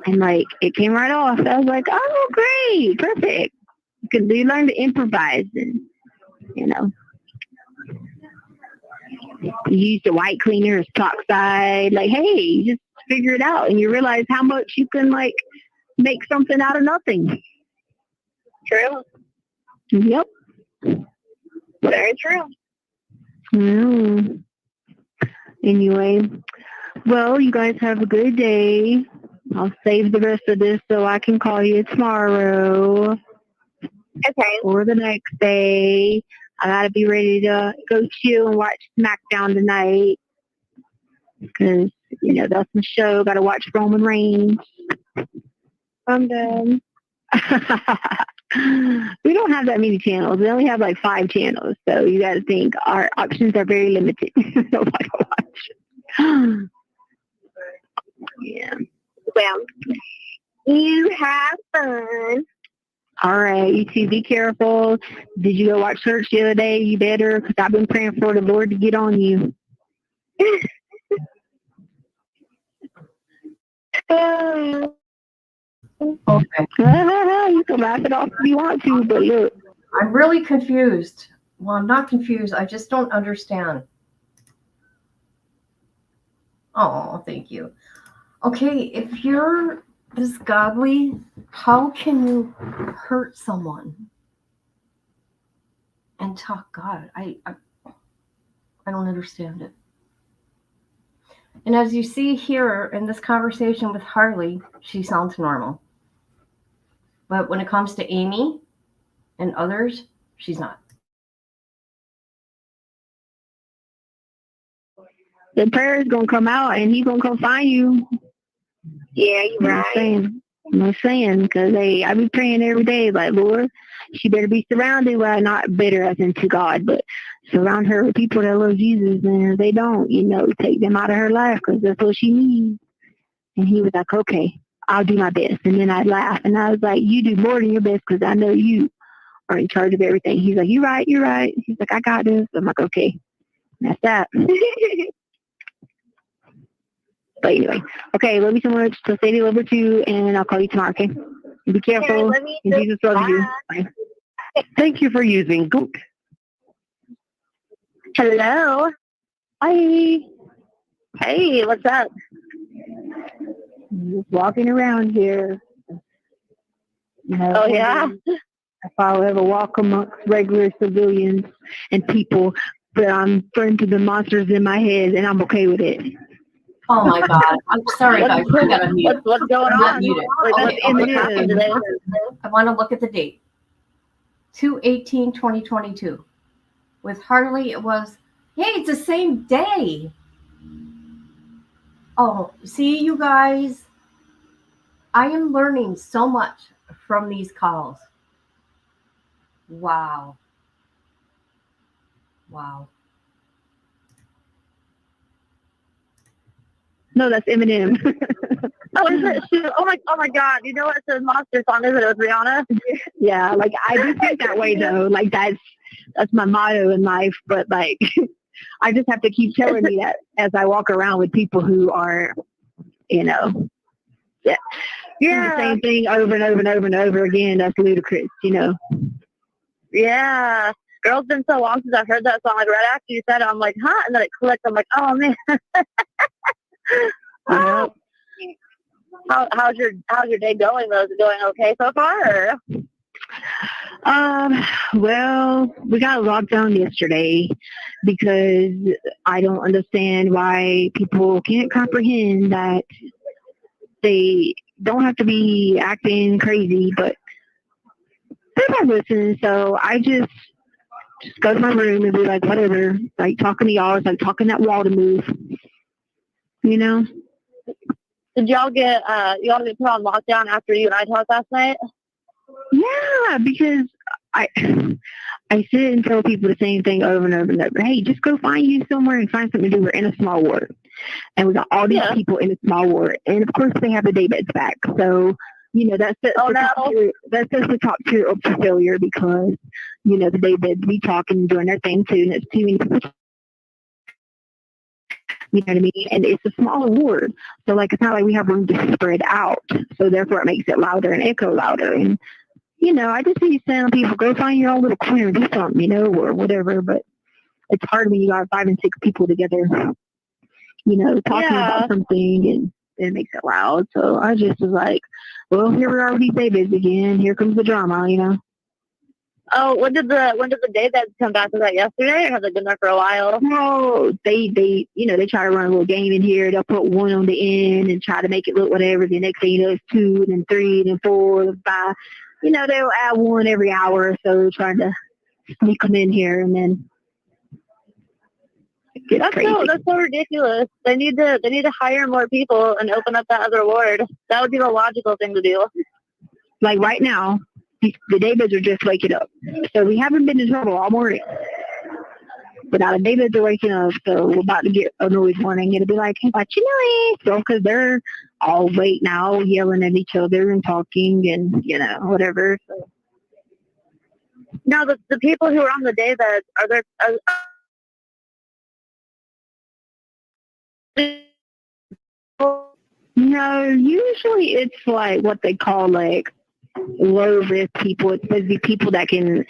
And like, it came right off. I was like, oh, great, perfect. Because you learn to improvise and, you use the white cleaner as chalk side. Like, hey, just figure it out. And you realize how much you can like make something out of nothing. True. Yep. Very true. Anyway, well, you guys have a good day. I'll save the rest of this so I can call you tomorrow. Okay. Or the next day. I gotta be ready to go chill and watch SmackDown tonight. Because, that's the show. Gotta watch Roman Reigns. I'm done. We don't have that many channels. We only have like 5 channels. So you gotta think our options are very limited. Nobody watch. Yeah. Well, you have fun. All right, you two be careful. Did you go watch church the other day? You better, because I've been praying for the Lord to get on you. Okay. You can laugh it off if you want to, but look. I'm really confused. Well, I'm not confused. I just don't understand. Oh, thank you. Okay, if you're this godly, how can you hurt someone and talk God? I don't understand it. And as you see here in this conversation with Harley, she sounds normal. But when it comes to Amy and others, she's not. the prayer is gonna come out, and he's gonna come find you. Yeah, you're right. I'm saying, because I be praying every day, like, Lord, she better be surrounded, well, not bitter as into God, but surround her with people that love Jesus, and if they don't, take them out of her life, because that's what she needs. And he was like, okay, I'll do my best. And then I'd laugh, and I was like, you do more than your best, because I know you are in charge of everything. He's like, you're right. He's like, I got this. I'm like, okay, that's that. But anyway, okay, love you so much. So Sadie, love her too, and I'll call you tomorrow, okay? Be careful. Okay, And Jesus loves you. Bye. Thank you for using Google. Hello. Bye. Hey, what's up? Just walking around here. Oh, yeah? If I'll ever walk amongst regular civilians and people, but I'm friends to the monsters in my head, and I'm okay with it. Oh my God. I'm sorry, guys. I gotta mute. What's going I'm on? muted. Like, Okay, what happened today? I want to look at the date. 2/18/2022. With Harley, it was, hey, it's the same day. Oh, see, you guys, I am learning so much from these calls. Wow. Wow. No, that's Eminem. Oh, is it? Shoot. Oh my God! You know what? It's a monster song, isn't it? With Rihanna. Yeah, like I do think that way though. Like that's my motto in life. But like, I just have to keep telling me that as I walk around with people who are, yeah, do the same thing over and over and over and over again. That's ludicrous, Yeah. Girl, it's been so long since I've heard that song. Like right after you said it, I'm like, huh? And then it clicked. I'm like, oh man. How's your day going though? Is it going okay so far? Or? Well, we got locked down yesterday because I don't understand why people can't comprehend that they don't have to be acting crazy, but they're not listening. So I just go to my room and be like, whatever, like talking to y'all, it's like talking that wall to move, Did y'all get put on lockdown after you and I talked last night? Yeah, because I sit and tell people the same thing over and over and over. Hey, just go find you somewhere and find something to do. We're in a small ward, and we got all these people in a small ward, and of course they have the day beds back. So that's the top tier of failure because the day beds be talking and doing their thing too, and it's too many people. You know what I mean? And it's a smaller ward. So, like, it's not like we have room to spread out. So, therefore, it makes it louder and echo louder. And, I just need to tell people, go find your own little corner and do something, or whatever. But it's hard when you got 5 and 6 people together, talking about something and it makes it loud. So, I just was like, well, here we are with these babies again. Here comes the drama, Oh, when did the day beds come back? Was that yesterday, or have they been there for a while? No, they try to run a little game in here. They'll put 1 on the end and try to make it look whatever. The next thing you know, it's 2, and then 3, and then 4, and 5. They'll add 1 every hour or so, trying to sneak them in here, and then that's so ridiculous. They need to hire more people and open up that other ward. That would be the logical thing to do. Like right now, the day beds are just waking up. So we haven't been in trouble all morning. But now the day beds are waking up, so we're about to get a noise warning. It'll be like, hey, what you doing? So, because they're all late now, yelling at each other and talking and, whatever. So. Now, the people who are on the day beds, are there... No, usually it's like what they call like low risk people. It's supposed to be people that can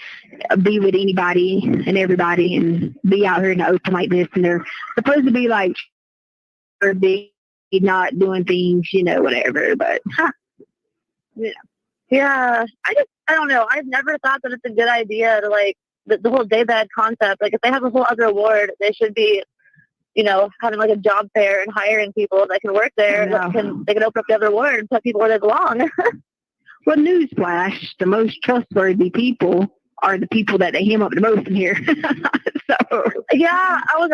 be with anybody and everybody and be out here in the open like this, and they're supposed to be like or be not doing things, whatever. But yeah, I don't know. I've never thought that it's a good idea to like the whole day bed concept. Like if they have a whole other ward, they should be having like a job fair and hiring people that can work there. They can open up the other ward and put people where they belong. Well, newsflash, the most trustworthy people are the people that they hem up the most in here. So yeah, I was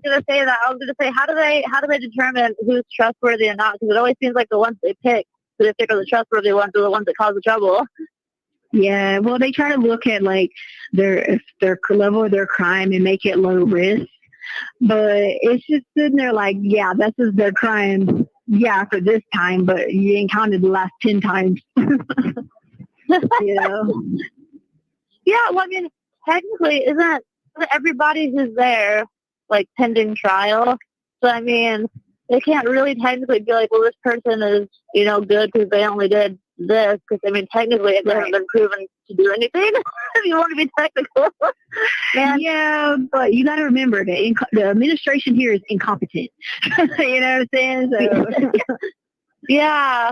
gonna say that. I was gonna say, how do they determine who's trustworthy and not? Because it always seems like the ones they pick, so they pick are the trustworthy ones, are the ones that cause the trouble. Yeah, well, they try to look at like their level of their crime and make it low risk, but it's just sitting there like, yeah, this is their crime, yeah, for this time, but you ain't counted the last 10 times. You know? Yeah, well, I mean, technically, isn't everybody who's there like pending trial? So I mean, they can't really technically be like, well, this person is good because they only did this, because I mean technically they haven't been proven to do anything. If you want to be technical. Man. Yeah, but you got to remember that the administration here is incompetent. You know what I'm saying? So yeah.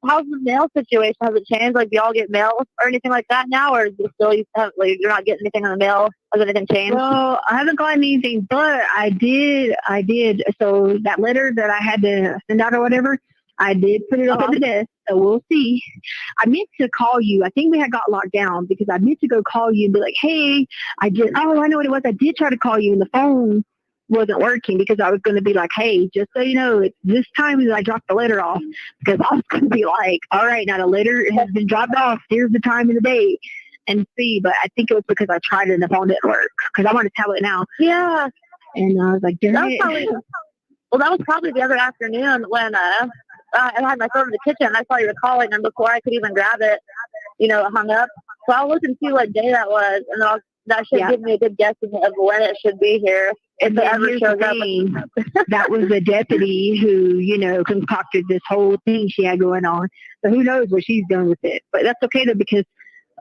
How's the mail situation? Has it changed? Like, do y'all get mail or anything like that now, or is it still you're not getting anything in the mail? Has anything changed? Well, I haven't gotten anything, but I did. So that letter that I had to send out or whatever, I did put it up at the desk. So we'll see. I meant to call you. I think we had got locked down because I meant to go call you and be like, hey, I know what it was. I did try to call you and the phone wasn't working because I was going to be like, hey, just so you know, it's this time that I dropped the letter off, because I was going to be like, all right, now the letter has been dropped off. Here's the time and the date. And see, but I think it was because I tried it and the phone didn't work, because I want to tell it now. Yeah. And I was like, darn it. That was probably the other afternoon when I had my phone in the kitchen. I saw you were calling, and before I could even grab it, it hung up. So I'll look and see what day that was, and then that should give me a good guess of when it should be here. If it ever shows up. That was the deputy who, concocted this whole thing she had going on. So who knows what she's done with it. But that's okay though, because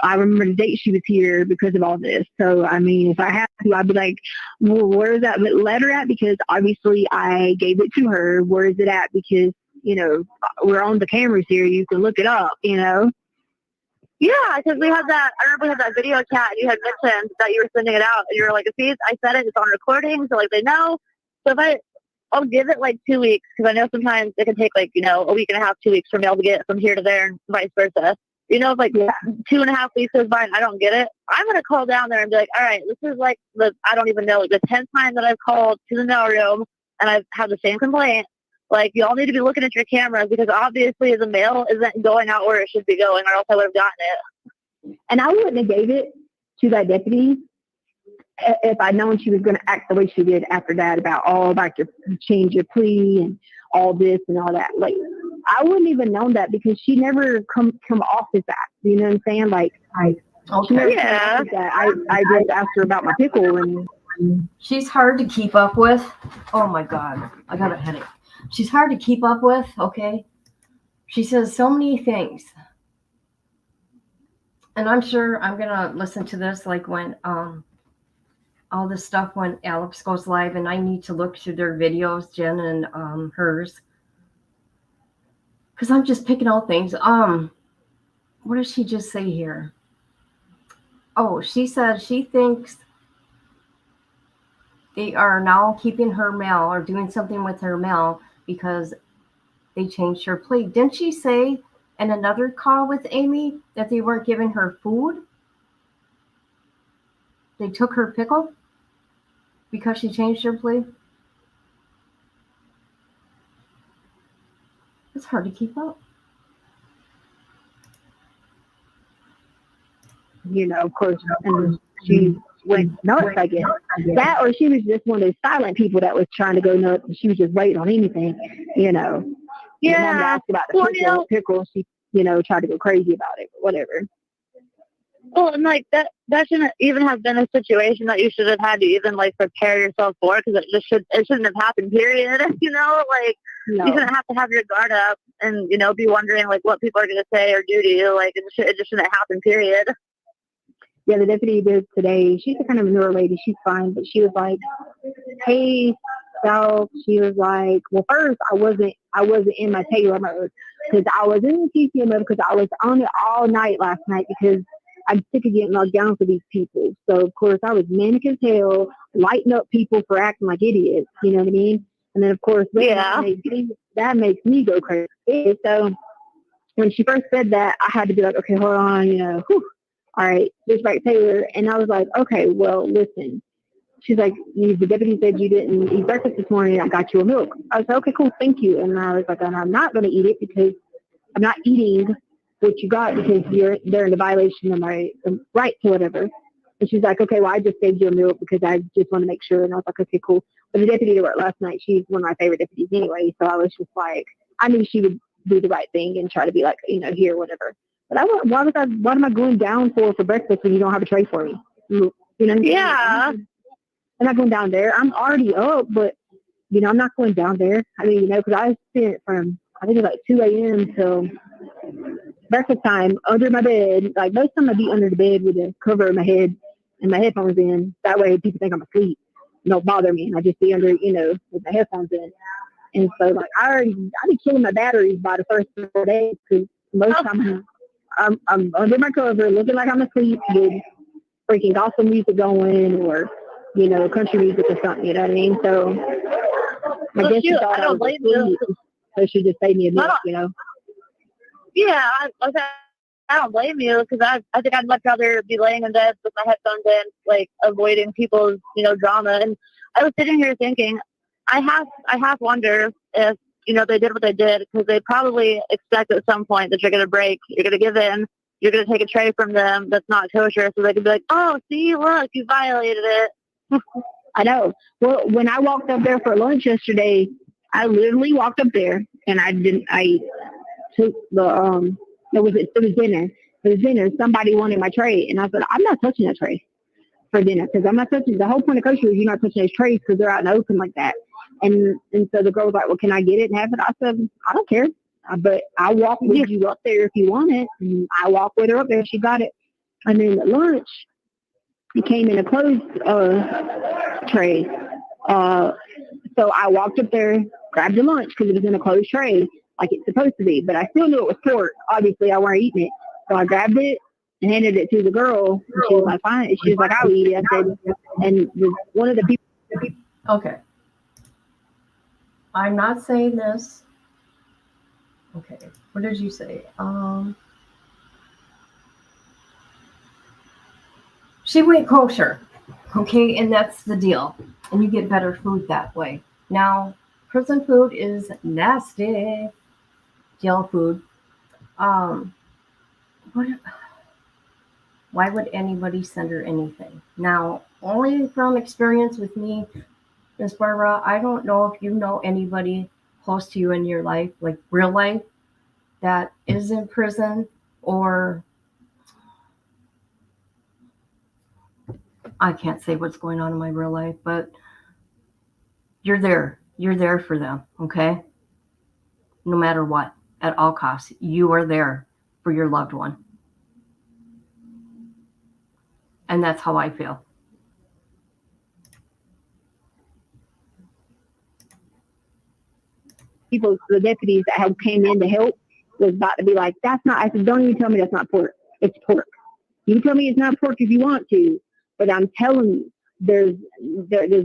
I remember the date she was here because of all this. So, I mean, if I had to, I'd be like, well, where's that letter at? Because obviously I gave it to her. Where is it at? Because, we're on the cameras here. You can look it up, Yeah, because we had that. I remember we had that video chat. And you had mentioned that you were sending it out, and you were like, "See, I said it. It's on recording, so like they know." So I'll give it like 2 weeks, because I know sometimes it can take like a week and a half, 2 weeks for mail to get from here to there, and vice versa. If like 2.5 weeks goes by and I don't get it, I'm gonna call down there and be like, "All right, this is like I don't even know, like the 10th time that I've called to the mailroom and I've had the same complaint. Like, y'all need to be looking at your cameras, because obviously the mail isn't going out where it should be going, or else I would have gotten it." And I wouldn't have gave it to that deputy if I'd known she was going to act the way she did after that about your change your plea and all this and all that. Like, I wouldn't even known that, because she never come off as that. You know what I'm saying? Like, she never came off as that. I just asked her about my pickle, and she's hard to keep up with. Oh my God, I got a headache. She's hard to keep up with, okay? She says so many things. And I'm sure I'm going to listen to this like when all this stuff, when Alex goes live, and I need to look through their videos, Jen and hers. Because I'm just picking out things. What does she just say here? Oh, she said she thinks they are now keeping her mail or doing something with her mail because they changed her plea. Didn't she say in another call with Amy that they weren't giving her food? They took her pickle because she changed her plea? It's hard to keep up. Of course, and she went nuts, I guess. That, or she was just one of those silent people that was trying to go nuts, and she was just waiting on anything, Yeah. About the pickle, she, tried to go crazy about it, but whatever. Well, and like that shouldn't even have been a situation that you should have had to even like prepare yourself for, because it shouldn't have happened, period. Like, No. You shouldn't have to have your guard up and, be wondering like what people are going to say or do to you. Like, it just shouldn't happen, period. Yeah, the deputy did today. She's a kind of a newer lady. She's fine, but she was like, "Hey, Stauch." She was like, "Well, first I wasn't in my Taylor mode, because I was in the TCM mode because I was on it all night last night, because I'm sick of getting locked down for these people. So of course I was manic as hell, lighting up people for acting like idiots. You know what I mean? And then of course that makes me go crazy. So when she first said that, I had to be like, okay, hold on, all right, just right Taylor. And I was like, okay, well, listen. She's like, the deputy said you didn't eat breakfast this morning. I got you a milk. I was like, okay, cool, thank you. And I was like, and I'm not going to eat it because I'm not eating what you got because they're in a violation of my rights or whatever. And she's like, okay, well, I just gave you a milk because I just want to make sure. And I was like, okay, cool. But the deputy that worked last night, she's one of my favorite deputies anyway. So I was just like, I knew she would do the right thing and try to be like, here, whatever. But why am I going down for breakfast when you don't have a tray for me? You know? Yeah. I'm not going down there. I'm already up, but I'm not going down there. I mean, because I spent from I think it was like 2 a.m. till breakfast time under my bed. Like most of the time I'd be under the bed with a cover over my head and my headphones in. That way people think I'm asleep. Don't bother me. And I just be under, with my headphones in. And so like I'd be killing my batteries by the first 4 days because most of the time I'm under my cover looking like I'm asleep with freaking gospel music going or, country music or something, you know what I mean? So I guess she thought I don't blame you. So she just paid me a milk, Yeah, I don't blame you because I think I'd much rather be laying in bed with my headphones in, like avoiding people's, drama. And I was sitting here thinking, I half wonder if, they did what they did because they probably expect at some point that you're going to break, you're going to give in, you're going to take a tray from them that's not kosher so they can be like, oh, see, look, you violated it. I know. Well, when I walked up there for lunch yesterday, I literally walked up there and I took the it was dinner. It was dinner. Somebody wanted my tray, and I said, I'm not touching that tray for dinner because I'm not touching. The whole point of kosher is you're not touching those trays because they're out in the open like that. And so the girl was like, well, can I get it and have it? I said, I don't care, but I'll walk with you up there if you want it. And I walked with her up there. She got it. And then at lunch, it came in a closed tray. So I walked up there, grabbed the lunch because it was in a closed tray like it's supposed to be. But I still knew it was pork. Obviously, I wasn't eating it. So I grabbed it and handed it to the girl. And she was like, fine. And she was like, I'll eat it. I said, and one of the people. Okay. I'm not saying this. Okay. What did you say? She went kosher. Okay. And that's the deal. And you get better food that way. Now, prison food is nasty. Jail food. Why would anybody send her anything? Now, only from experience with me, Miss Barbara, I don't know if you know anybody close to you in your life, like real life, that is in prison or I can't say what's going on in my real life, but you're there. You're there for them, okay? No matter what, at all costs, you are there for your loved one. And that's how I feel. People, the deputies that came in to help was about to be like, that's not, I said, don't even tell me that's not pork. It's pork. You can tell me it's not pork if you want to, but I'm telling you, there's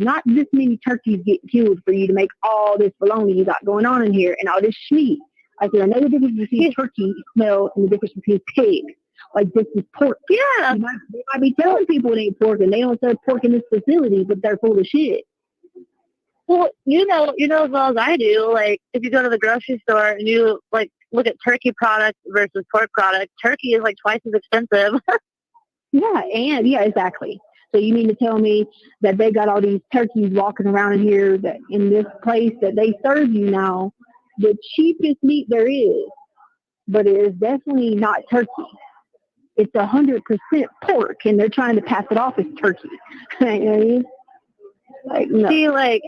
not this many turkeys getting killed for you to make all this bologna you got going on in here and all this meat. I said, I know the difference between turkey smell and the difference between pig. Like, this is pork. Yeah. They might be telling people it ain't pork and they don't serve pork in this facility, but they're full of shit. Well, you know as well as I do, like, if you go to the grocery store and you, like, look at turkey products versus pork products, turkey is, like, twice as expensive. Yeah, exactly. So you mean to tell me that they got all these turkeys walking around in here that in this place that they serve you now, the cheapest meat there is, but it is definitely not turkey. It's 100% pork, and they're trying to pass it off as turkey. You know what I mean? Like, no. See, like,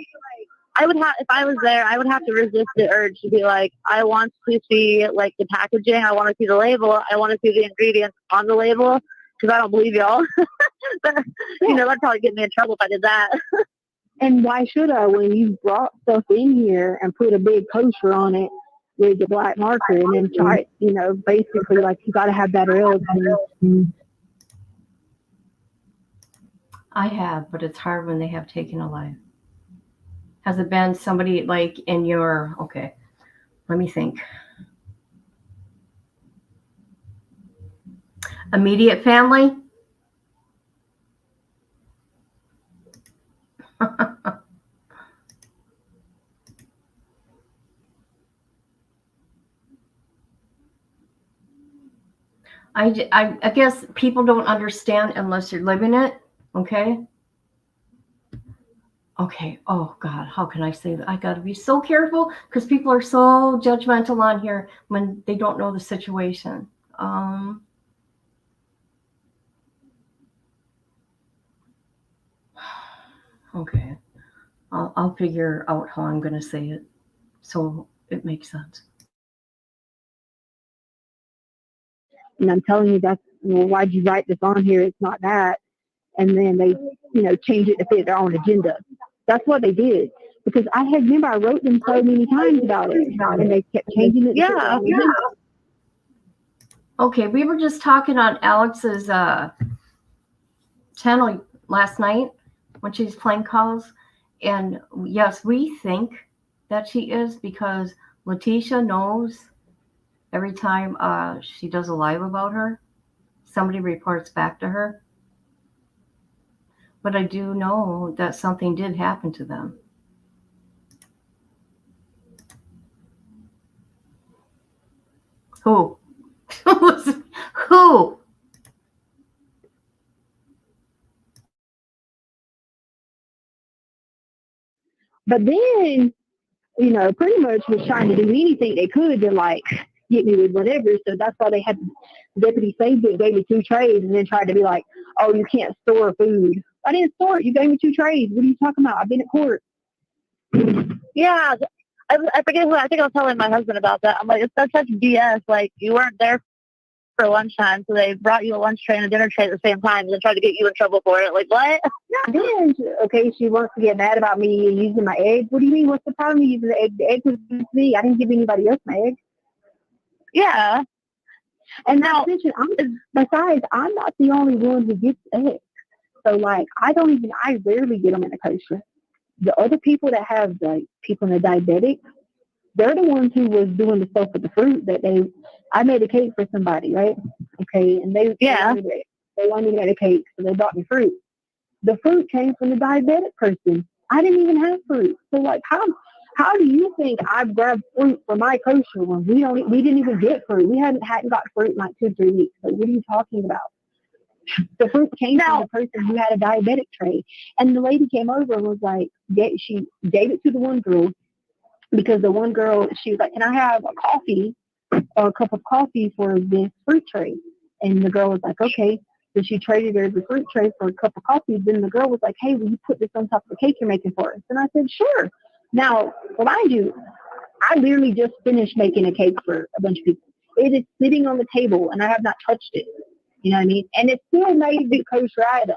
I would have, if I was there, I would have to resist the urge to be like, I want to see, like, the packaging. I want to see the label. I want to see the ingredients on the label because I don't believe y'all. But, that'd probably get me in trouble if I did that. And why should I when you brought stuff in here and put a big kosher on it with the black marker and then try it, basically like you got to have better else. I have, but it's hard when they have taken a life. Has it been somebody like in your, okay, let me think. Immediate family? I guess people don't understand unless you're living it, okay? Okay, oh God, how can I say that? I gotta be so careful because people are so judgmental on here when they don't know the situation. Okay, I'll figure out how I'm gonna say it so it makes sense. And I'm telling you, that's, well, why'd you write this on here? It's not that. And then they, change it to fit their own agenda. That's what they did. Because I wrote them so many times about it, and they kept changing it. Yeah. Okay, we were just talking on Alex's channel last night when she's playing calls, and yes, we think that she is because Letecia knows every time she does a live about her, somebody reports back to her. But I do know that something did happen to them. Who? Who? But then, pretty much was trying to do anything they could to get me with whatever. So that's why they had the deputy saved it, gave me 2 trays, and then tried to be like, "Oh, you can't store food." I didn't store it. You gave me 2 trays. What are you talking about? I've been at court. Yeah, I forget who. I think I was telling my husband about that. I'm like, that's such BS. Like, you weren't there for lunchtime, so they brought you a lunch tray and a dinner tray at the same time, and then tried to get you in trouble for it. Like, what? Then, okay, she wants to get mad about me using my egg. What do you mean? What's the problem with using the egg? The egg was me. I didn't give anybody else my egg. Yeah. And now, besides, I'm not the only one who gets eggs. So, I rarely get them in a kosher. The other people that have people in the diabetic, they're the ones who was doing the stuff with the fruit I made a cake for somebody, right? Okay, and they wanted me to make a cake, so they brought me fruit. The fruit came from the diabetic person. I didn't even have fruit. So how do you think I've grabbed fruit for my kosher when we didn't even get fruit? We hadn't got fruit in like 2-3 weeks. So what are you talking about? The fruit came from the person who had a diabetic tray. And the lady came over and was like, she gave it to the one girl because the one girl, she was like, "Can I have a coffee or a cup of coffee for this fruit tray?" And the girl was like, "Okay." So she traded her the fruit tray for a cup of coffee. Then the girl was like, "Hey, will you put this on top of the cake you're making for us?" And I said, "Sure." Now, remind you, I literally just finished making a cake for a bunch of people. It is sitting on the table and I have not touched it. You know what I mean? And it's still made the kosher item.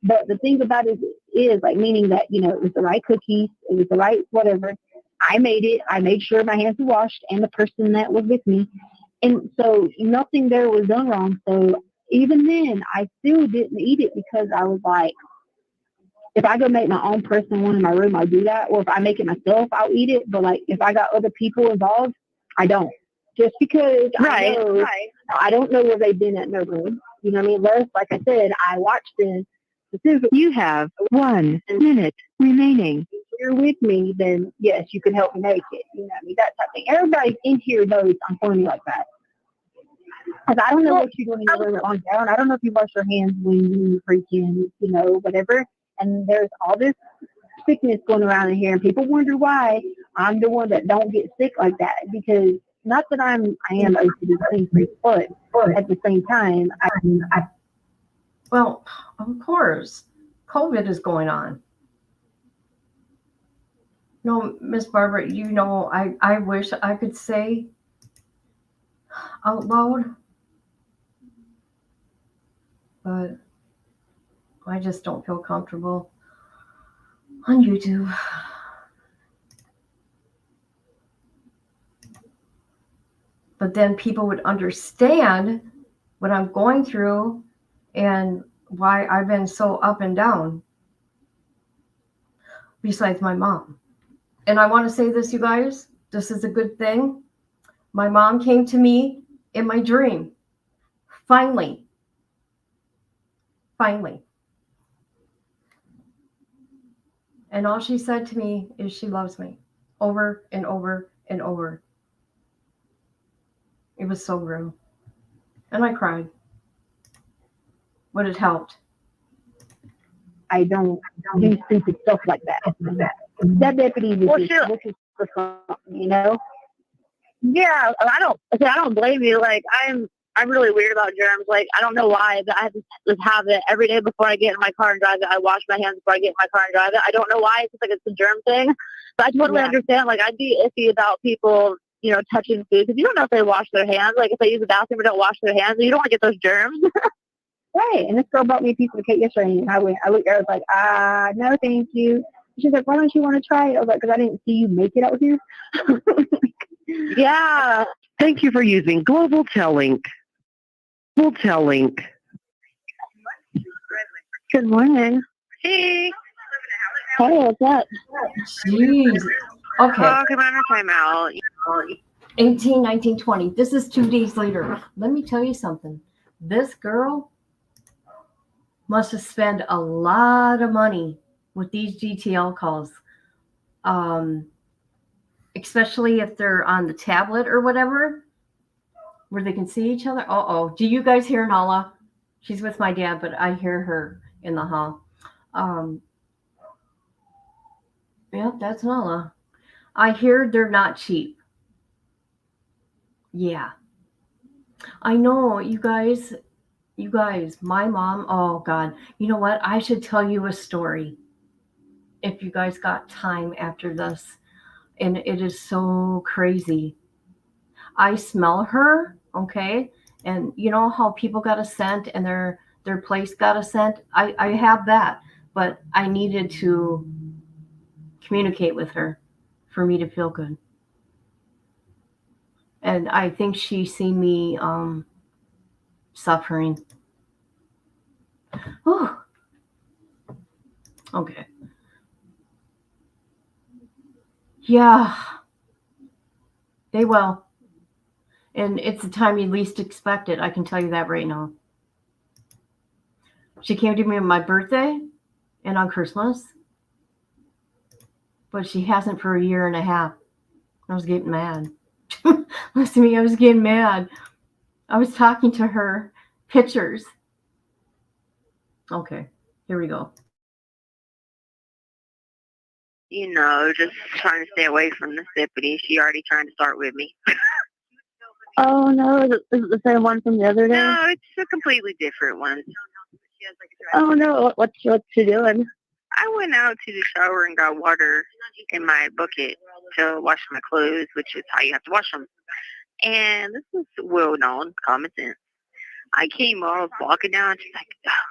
But the thing about it is meaning that, it was the right cookies, it was the right whatever. I made it. I made sure my hands were washed and the person that was with me. And so nothing there was done wrong. So even then, I still didn't eat it because I was like, if I go make my own personal one in my room, I'll do that. Or if I make it myself, I'll eat it. But if I got other people involved, I don't. Just because I don't know where they've been at in their room. You know what I mean? Unless, like I said, I watched them. You have 1 minute remaining. If you're with me, then yes, you can help me make it. You know what I mean? That type of thing. Everybody in here knows I'm funny like that. Because I don't know what you're doing in your room on down. I don't know if you wash your hands when you freaking, whatever. And there's all this sickness going around in here, and people wonder why I'm the one that don't get sick like that. Because not that I am OCD clean free, but at the same time, Well, of course, COVID is going on. No, Miss Barbara, I wish I could say out loud, but I just don't feel comfortable on YouTube. But then people would understand what I'm going through and why I've been so up and down, besides my mom. And I want to say this, you guys, this is a good thing. My mom came to me in my dream, finally, finally. And all she said to me is she loves me over and over and over. It was so real. And I cried. But it helped. I don't do stupid stuff like that. That deputy was you know. Yeah, I don't blame you. Like I'm really weird about germs. Like I don't know why, but I have this habit every day before I get in my car and drive it. I wash my hands before I get in my car and drive it. I don't know why. It's just like it's a germ thing. But I totally understand. Like I'd be iffy about people, touching food because you don't know if they wash their hands. Like if they use the bathroom or don't wash their hands, you don't want to get those germs. Right. And this girl brought me a piece of cake yesterday, and I looked at her, I was like, no, thank you. She's like, why don't you want to try it? I was like, because I didn't see you make it out here. Yeah. Thank you for using Global Telink. Global Telink. Good morning. Hey. Hey, what's up? Jeez. Okay. Oh, come on, time out. 18, 19, 20. This is 2 days later. Let me tell you something. This girl must have spent a lot of money with these GTL calls. Especially if they're on the tablet or whatever, where they can see each other. Uh-oh. Do you guys hear Nala? She's with my dad, but I hear her in the hall. Yep, that's Nala. I hear they're not cheap. Yeah. I know, you guys, my mom, oh God, you know what? I should tell you a story if you guys got time after this. And it is so crazy. I smell her, okay? And you know how people got a scent and their place got a scent? I have that, but I needed to communicate with her for me to feel good. And I think she's seen me suffering. Oh, okay. Yeah, they will. And it's the time you least expect it. I can tell you that right now. She came to me on my birthday and on Christmas, but she hasn't for a year and a half. I was getting mad. Listen to me, I was getting mad. I was talking to her pictures. Okay, here we go. Just trying to stay away from this deputy. She already trying to start with me. Oh no, is it the same one from the other day? No, it's a completely different one. Oh no, what's she doing? I went out to the shower and got water in my bucket to wash my clothes, which is how you have to wash them. And this is well known, common sense. I came off walking down. She's like,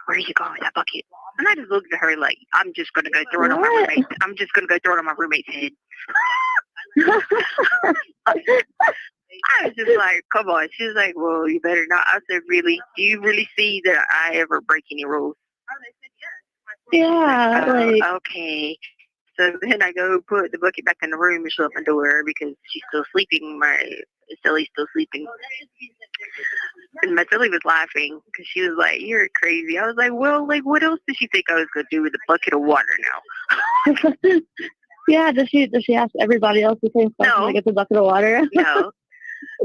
"Where are you going with that bucket?" And I just looked at her like, "I'm just gonna go throw it on my roommate. I'm just gonna go throw it on my roommate's head." I was just like, "Come on." She was like, "Well, you better not." I said, "Really? Do you really see that I ever break any rules?" Yeah, like okay. So then I go put the bucket back in the room and shut my door because she's still sleeping. Silly's still sleeping. And my Silly was laughing because she was like, "You're crazy." I was like, "Well, like, what else did she think I was going to do with a bucket of water now?" Yeah, does she ask everybody else the same question? No. Like, it's a bucket of water? No.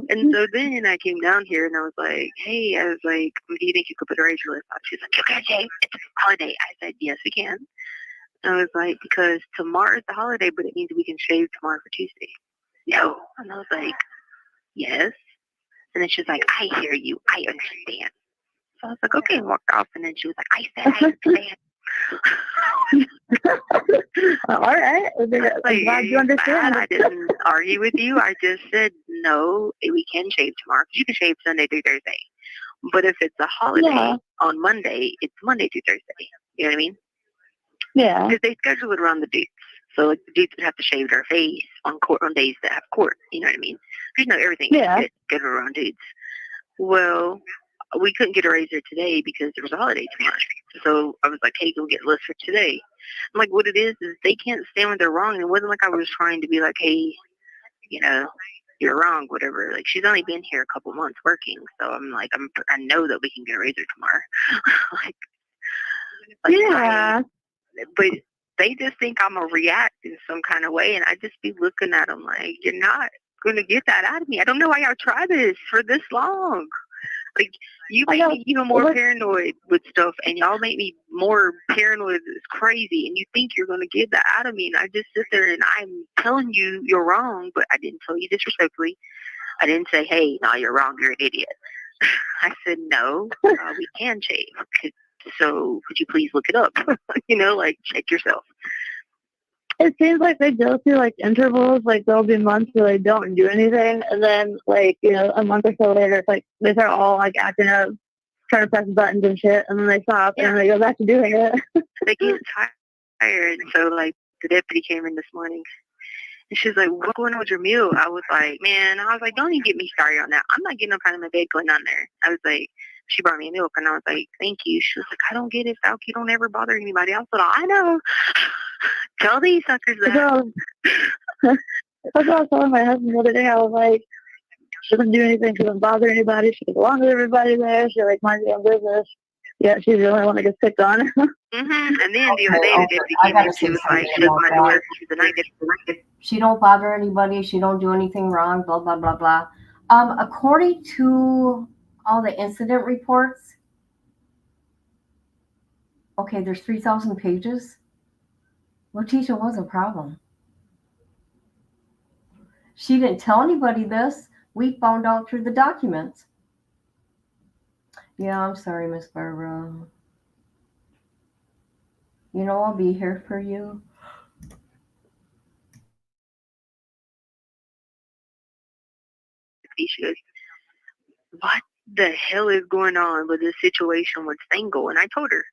And so then I came down here and I was like, "Hey," I was like, "do you think you could put a razor list on?" She's like, "You can't shave. It's a holiday." I said, "Yes, we can." I was like, "Because tomorrow's the holiday, but it means we can shave tomorrow for Tuesday." No. And I was like, "Yes." And then she's like, "I hear you. I understand." So I was like, "Okay," and walked off. And then she was like, "I said I understand." All right. I'm glad you understand. I didn't argue with you. I just said, no, we can shave tomorrow. You can shave Sunday through Thursday. But if it's a holiday on Monday, it's Monday through Thursday. You know what I mean? Yeah. Because they schedule it around the dudes. So like the dudes would have to shave their face on days that have court. You know what I mean? Because everything is scheduled around dudes. Well, we couldn't get a razor today because there was a holiday tomorrow. So I was like, "Hey, go get a list for today." I'm like, what it is they can't stand when they're wrong. It wasn't like I was trying to be like, "Hey, you're wrong," whatever. Like, she's only been here a couple months working. So I'm like, I know that we can get a razor tomorrow. Like, Like, Yeah. but they just think I'm going to react in some kind of way, and I just be looking at them like, you're not going to get that out of me. I don't know why y'all try this for this long. Like, you make me even more paranoid with stuff, and y'all make me more paranoid. It's crazy, and you think you're going to get that out of me, and I just sit there and I'm telling you you're wrong, but I didn't tell you disrespectfully. I didn't say, hey, no, you're wrong, you're an idiot. I said, no, we can shave. So could you please look it up? Like, check yourself. It seems like they go through like intervals, like there'll be months where they don't do anything, and then like, a month or so later, it's like they start all like acting up, trying to press buttons and shit, and then they stop and they go back to doing it. They get tired, and so like the deputy came in this morning, and she's like, what's going on with your meal? I was like, don't even get me started on that. I'm not getting up out of my bed going on there. I was like, she brought me milk, and I was like, thank you. She was like, I don't get it, Stauch. You don't ever bother anybody else. But I know. Tell these suckers that. That's what I was telling my husband the other day. I was like, she doesn't do anything. She doesn't bother anybody. She gets along with everybody there. She like minds her own business. Yeah, she's the only one that gets picked on. And then the other day, the deputy came in. She was like, shut my door. She's a night deputy. She don't bother anybody. She don't do anything wrong. Blah blah blah blah. According to all the incident reports, okay, there's 3,000 pages. Letecia was a problem. She didn't tell anybody this. We found out through the documents. Yeah, I'm sorry, Miss Barbara. I'll be here for you. She goes, what the hell is going on with this situation with Stengel? And I told her.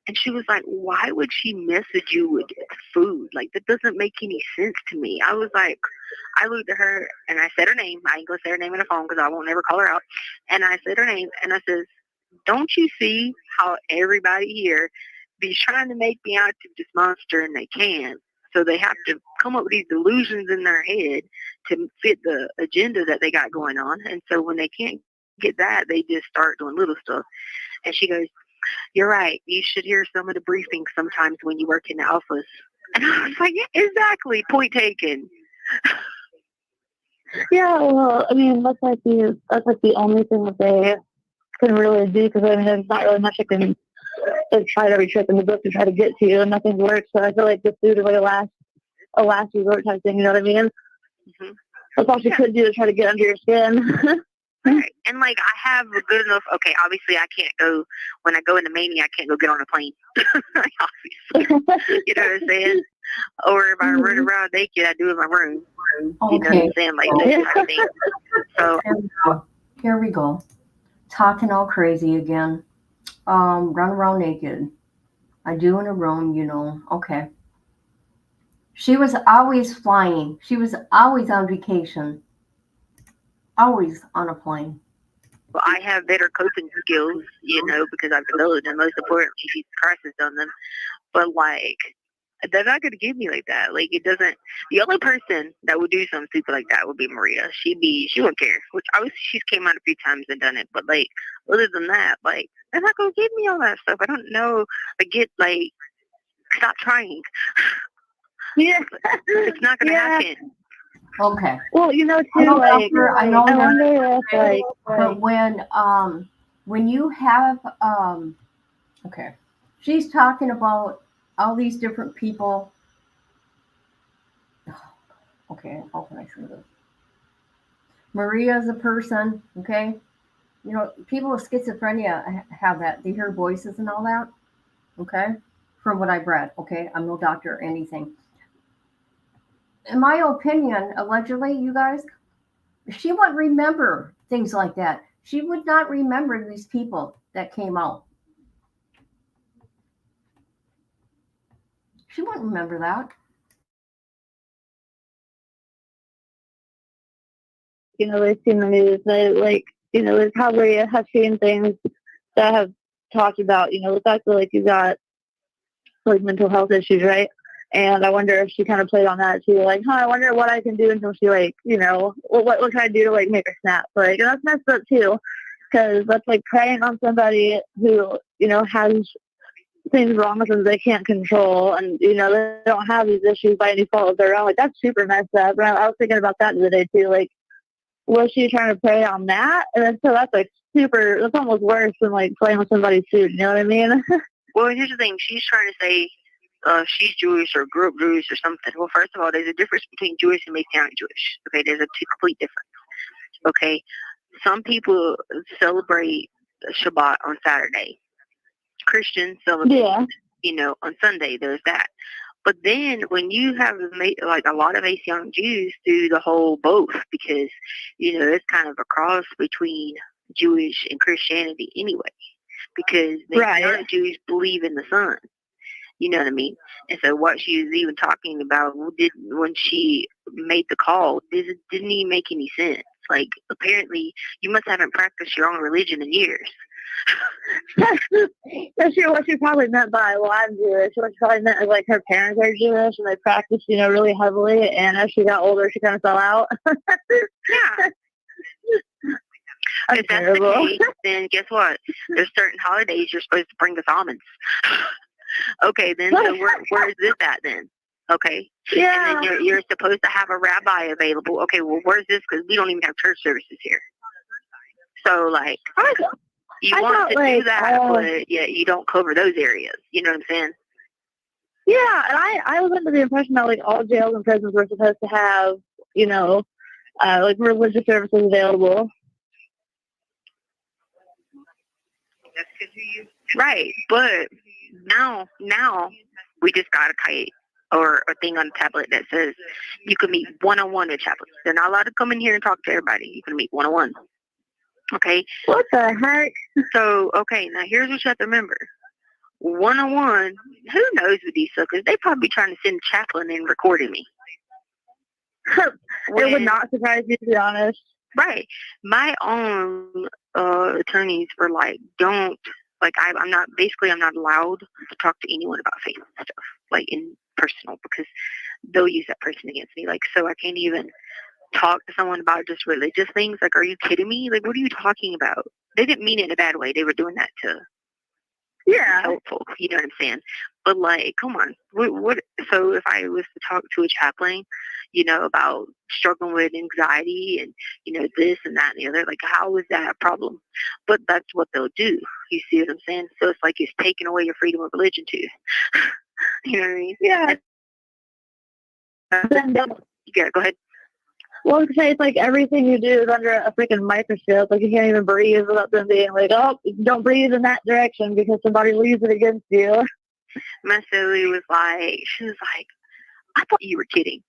And she was like, why would she message you with food? Like, that doesn't make any sense to me. I was like, I looked at her and I said her name. I ain't going to say her name on the phone because I won't ever call her out. And I said her name and I says, don't you see how everybody here be trying to make me out to this monster, and they can't. So they have to come up with these delusions in their head to fit the agenda that they got going on. And so when they can't get that, they just start doing little stuff. And she goes, you're right. You should hear some of the briefings sometimes when you work in the office. And I was like, yeah, exactly. Point taken. Yeah, well, I mean, that's like the only thing that they can really do, because I mean, there's not really much I can try every trick in the book to try to get to you, and nothing works. So I feel like this food is like a last resort type thing. You know what I mean? Mm-hmm. That's all she could do to try to get under your skin. Right. And like, I have a good enough, okay, obviously I can't go, when I go into Mania, I can't go get on a plane. Obviously. You know what I'm saying? Or if I run around naked, I do it in my room. Okay. You know what I'm saying? Like, that kind of thing. So, here we go. Talking all crazy again. Run around naked. I do in a room, Okay. She was always flying. She was always on vacation. Always on a plane. well, I have better coping skills, because I've developed them. Most importantly, Jesus Christ has done them. But like, they're not going to give me like that. Like, it doesn't. The only person that would do something stupid like that would be Maria. She wouldn't care. Which obviously she's came out a few times and done it. But like, other than that, like, they're not going to give me all that stuff. I don't know. Stop trying. Yeah, it's not going to happen. Okay. Well, too, I wonder if but when you have okay, she's talking about all these different people. Okay, how can I say this? Maria is a person, okay? People with schizophrenia have that. They hear voices and all that, okay? From what I've read, okay? I'm no doctor or anything. In my opinion, allegedly, you guys, she wouldn't remember things like that. She would not remember these people that came out. She wouldn't remember that. They've seen the news. They probably have seen things that have talked about, the fact that you got mental health issues, right? And I wonder if she kind of played on that too. I wonder what I can do until she what can I do to make her snap? And that's messed up too, because that's preying on somebody who has things wrong with them they can't control, and they don't have these issues by any fault of their own. Like, that's super messed up. And I was thinking about that the other day too. Like, was she trying to prey on that? And then so that's like super. That's almost worse than like playing with somebody's food. You know what I mean? Well, here's the thing. She's trying to say she's Jewish or grew up Jewish or something. Well, first of all, there's a difference between Jewish and Messianic Jewish. Okay, there's a complete difference. Okay, some people celebrate Shabbat on Saturday. Christians celebrate, on Sunday. There's that. But then when you have like a lot of Messianic Jews do the whole both, because it's kind of a cross between Jewish and Christianity anyway. Because Messianic Jews believe in the sun. You know what I mean? And so what she was even talking about when she made the call didn't even make any sense. Like, apparently you must haven't practiced your own religion in years. That's what she probably meant by, well, I'm Jewish. What she probably meant is like her parents are Jewish and they practice, really heavily. And as she got older, she kind of fell out. Yeah. If that's the case, then guess what? There's certain holidays you're supposed to bring us almonds. Okay, then so where is this at then? Okay. Yeah. And then you're supposed to have a rabbi available. Okay, well, where's this? Because we don't even have church services here. So, like, you want to do that, but you don't cover those areas. You know what I'm saying? Yeah, and I was under the impression that like all jails and prisons were supposed to have, like religious services available. Right, but now we just got a kite or a thing on the tablet that says you can meet one-on-one with chaplains. They're not allowed to come in here and talk to everybody. You can meet one-on-one. Okay? What the heck? So, okay, now here's what you have to remember. One-on-one, who knows with these suckers? They probably trying to send a chaplain in recording me. It would not surprise me, to be honest. Right. My own attorneys were like, don't, like, I'm not allowed to talk to anyone about faith and stuff, like, in personal, because they'll use that person against me. Like, so I can't even talk to someone about just religious things. Like, are you kidding me? Like, what are you talking about? They didn't mean it in a bad way. They were doing that to be helpful. You know what I'm saying? But, like, come on. What? So if I was to talk to a chaplain, about struggling with anxiety and, this and that and the other, like, how is that a problem? But that's what they'll do. You see what I'm saying? So it's like it's taking away your freedom of religion too. You know what I mean? Yeah. Yeah, go ahead. Well, I say it's like everything you do is under a freaking microscope. Like, you can't even breathe without them being like, oh, don't breathe in that direction because somebody will use it against you. My silly was like, she was like, I thought you were kidding.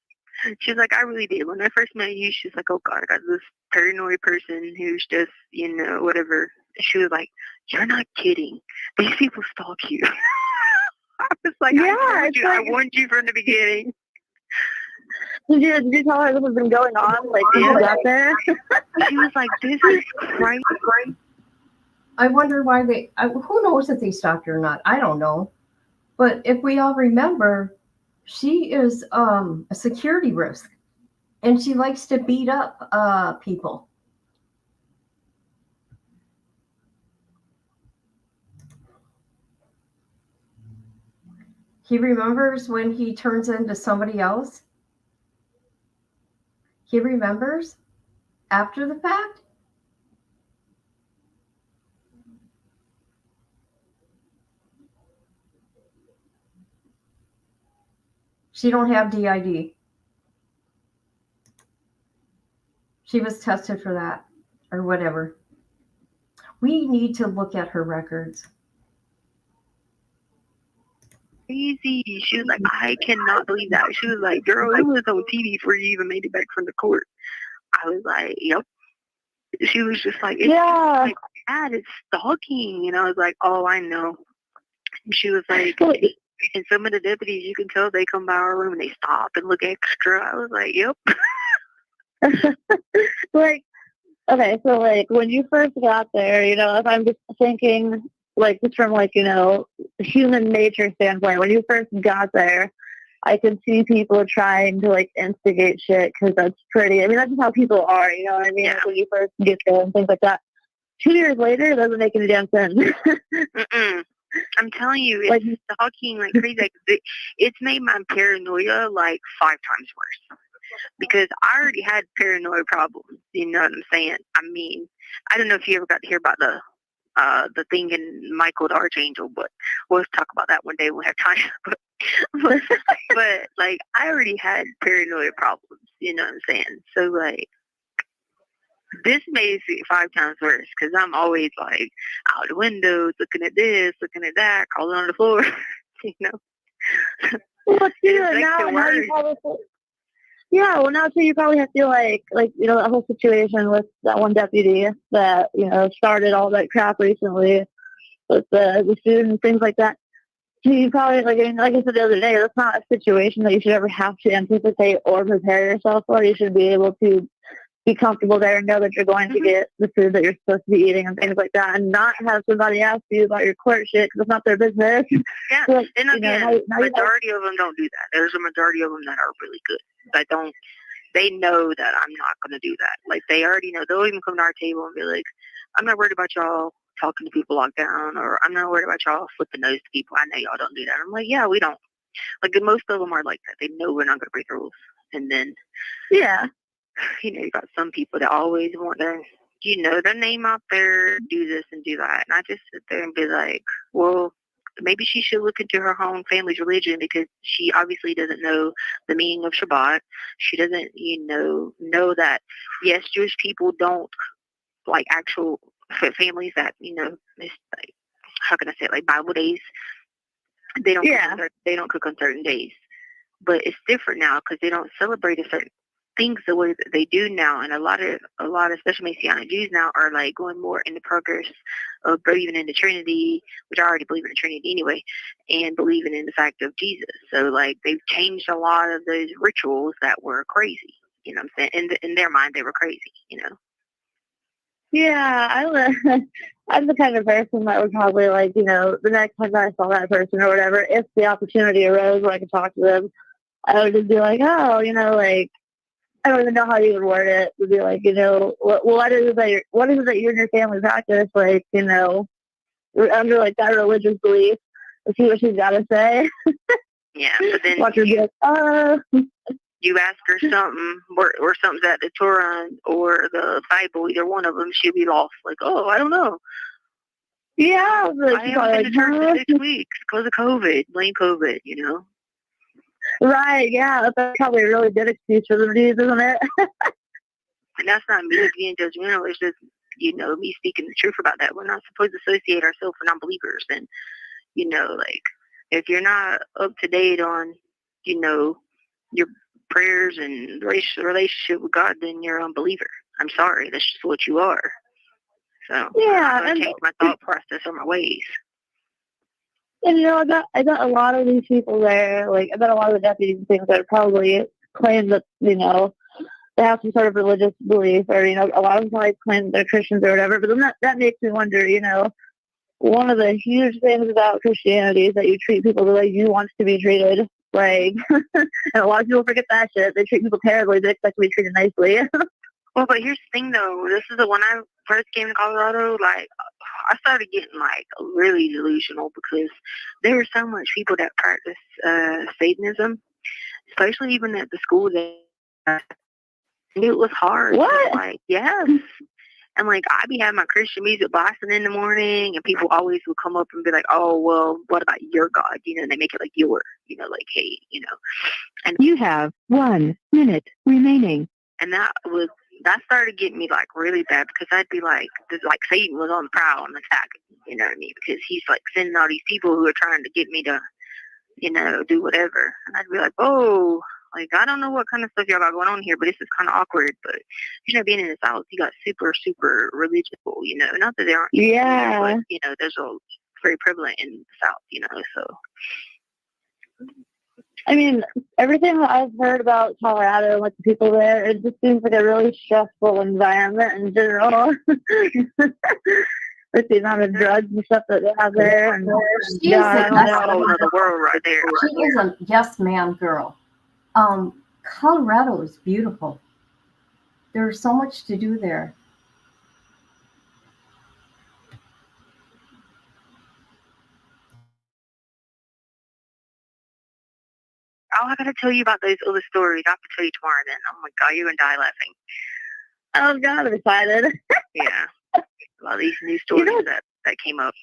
She was like, I really did. When I first met you, she's like, oh, God, I got this paranoid person who's just, whatever. She was like, you're not kidding. These people stalk you. I was like, I warned you from the beginning. Did you tell her this has been going on? Like, when you got there? She was like, this is crazy. I wonder why who knows if they stalked her or not? I don't know. But if we all remember, she is a security risk, and she likes to beat up people. He remembers when he turns into somebody else. He remembers after the fact. She don't have DID. She was tested for that or whatever. We need to look at her records. Crazy. She was like, I cannot believe that. She was like, girl, it was on TV before you even made it back from the court. I was like, yep. She was just like, it's like that. It's stalking. And I was like, oh, I know. And she was like, and some of the deputies, you can tell they come by our room and they stop and look extra. I was like, yep. Like, okay, so like when you first got there, if I'm just thinking like just from like, human nature standpoint, when you first got there, I could see people trying to like instigate shit because that's that's just how people are, you know what I mean? Yeah. Like, when you first get there and things like that. 2 years later, it doesn't make any damn sense. I'm telling you, it's Like, stalking like crazy. Like, it's made my paranoia like 5 times worse. Because I already had paranoid problems. You know what I'm saying? I mean, I don't know if you ever got to hear about the thing in Michael the Archangel, but we'll talk about that one day when we have time. but like, I already had paranoid problems. You know what I'm saying? So like, this makes it 5 times worse because I'm always like out the windows, looking at this, looking at that, crawling on the floor. You know? Well, too, It makes now, it now you worse. probably, yeah, well, now too, you probably have to like, you know, that whole situation with that one deputy that, you know, started all that crap recently with the food and things like that. So you probably, like, I mean, like I said the other day, that's not a situation that you should ever have to anticipate or prepare yourself for. You should be able to be comfortable there and know that you're going to get the food that you're supposed to be eating and things like that, and not have somebody ask you about your court shit because it's not their business. Yeah, So, and you know, again, now you majority of them don't do that. There's a majority of them that are really good. That don't. They know that I'm not going to do that. Like, they already know. They'll even come to our table and be like, I'm not worried about y'all talking to people locked down, or I'm not worried about y'all flipping nose to people. I know y'all don't do that. I'm like, yeah, we don't. Like, most of them are like that. They know we're not going to break the rules. And then, yeah. you know, you got some people that always want their, you know, their name out there, do this and do that. And I just sit there and be like, well, maybe she should look into her own family's religion, because she obviously doesn't know the meaning of Shabbat. She doesn't, you know that, yes, Jewish people don't like actual families that, you know, it's like, how can I say it, like Bible days. They don't they don't cook on certain days. But it's different now because they don't celebrate a certain things the way that they do now, and a lot of especially Messianic Jews now are like going more in the progress of believing in the Trinity, which I already believe in the Trinity anyway, and believing in the fact of Jesus. So like, they've changed a lot of those rituals that were crazy. You know what I'm saying? In their mind, they were crazy. You know? Yeah, I'm the kind of person that would probably, like, you know, the next time I saw that person or whatever, if the opportunity arose where I could talk to them, I would just be like, oh, you know, like, I don't even know how to even word it. To be like, you know, what is it that you and your family practice? Like, you know, under like that religious belief. Let's see what she's got to say. Yeah, but then watch her be like, you ask her something, or something's at the Torah or the Bible, either one of them, she'll be lost. Like, oh, I don't know. Yeah, I haven't been to church for 6 weeks because of COVID. Blame COVID, you know. Right, yeah, that's probably a really good excuse for them to use, isn't it? And that's not me being judgmental. It's just, you know, me speaking the truth about that. We're not supposed to associate ourselves with non-believers. And, you know, like, if you're not up to date on, you know, your prayers and relationship with God, then you're an unbeliever. I'm sorry. That's just what you are. So yeah, I'm going to change my thought process or my ways. And, you know, I got a lot of these people there, like, I bet a lot of the deputies and things that probably claim that, you know, they have some sort of religious belief, or, you know, a lot of them probably claim they're Christians or whatever, but then that makes me wonder, you know, one of the huge things about Christianity is that you treat people the way you want to be treated, like, and a lot of people forget that shit. They treat people terribly, they expect to be treated nicely. Well, but here's the thing, though. This is the when I first came to Colorado, like, I started getting, like, really delusional because there were so much people that practice Satanism, especially even at the school that it was hard. What? Like, yes. And, like, I'd be having my Christian music blasting in the morning, and people always would come up and be like, oh, well, what about your God? You know, and they make it like your, you know, like, hey, you know. And you have 1 minute remaining. And that started getting me, like, really bad, because I'd be like Satan was on the prowl and attacking, you know what I mean? Because he's, like, sending all these people who are trying to get me to, you know, do whatever. And I'd be like, oh, like, I don't know what kind of stuff y'all got going on here, but this is kind of awkward. But, you know, being in the South, you got super, super religious people, you know. Not that they aren't. Yeah. But, you know, there's a very prevalent in the South, you know, so. I mean, everything that I've heard about Colorado and like the people there, it just seems like a really stressful environment in general. With the amount of drugs and stuff that they have there, and She is that's a whole other world right there. She is a yes man girl. Colorado is beautiful. There's so much to do there. oh, I gotta tell you about those other stories. I have to tell you tomorrow. Then, oh my god, you're gonna die laughing. Oh god, I'm excited. Yeah, about these new stories that came up.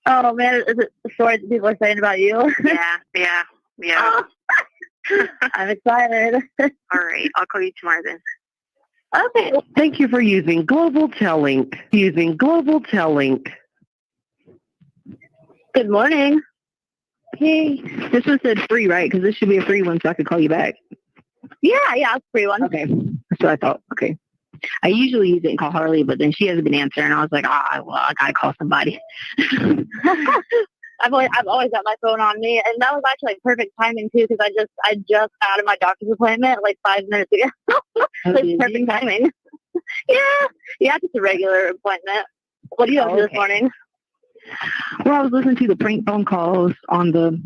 Oh man, is it the stories that people are saying about you? Yeah. Oh. I'm excited. All right, I'll call you tomorrow then. Okay. Thank you for using Global Tellink. Good morning. Hey, this one said free, right? Because this should be a free one, so I could call you back. Yeah, it's a free one. Okay, that's what I thought. Okay. I usually use it and call Harley, but then she hasn't been answering. I was like, well, I gotta call somebody. I've always got my phone on me, and that was actually like perfect timing too, because I just got out of my doctor's appointment like 5 minutes ago. Like perfect timing. Yeah, just a regular appointment. What do you have to do this morning? Well, I was listening to the prank phone calls on the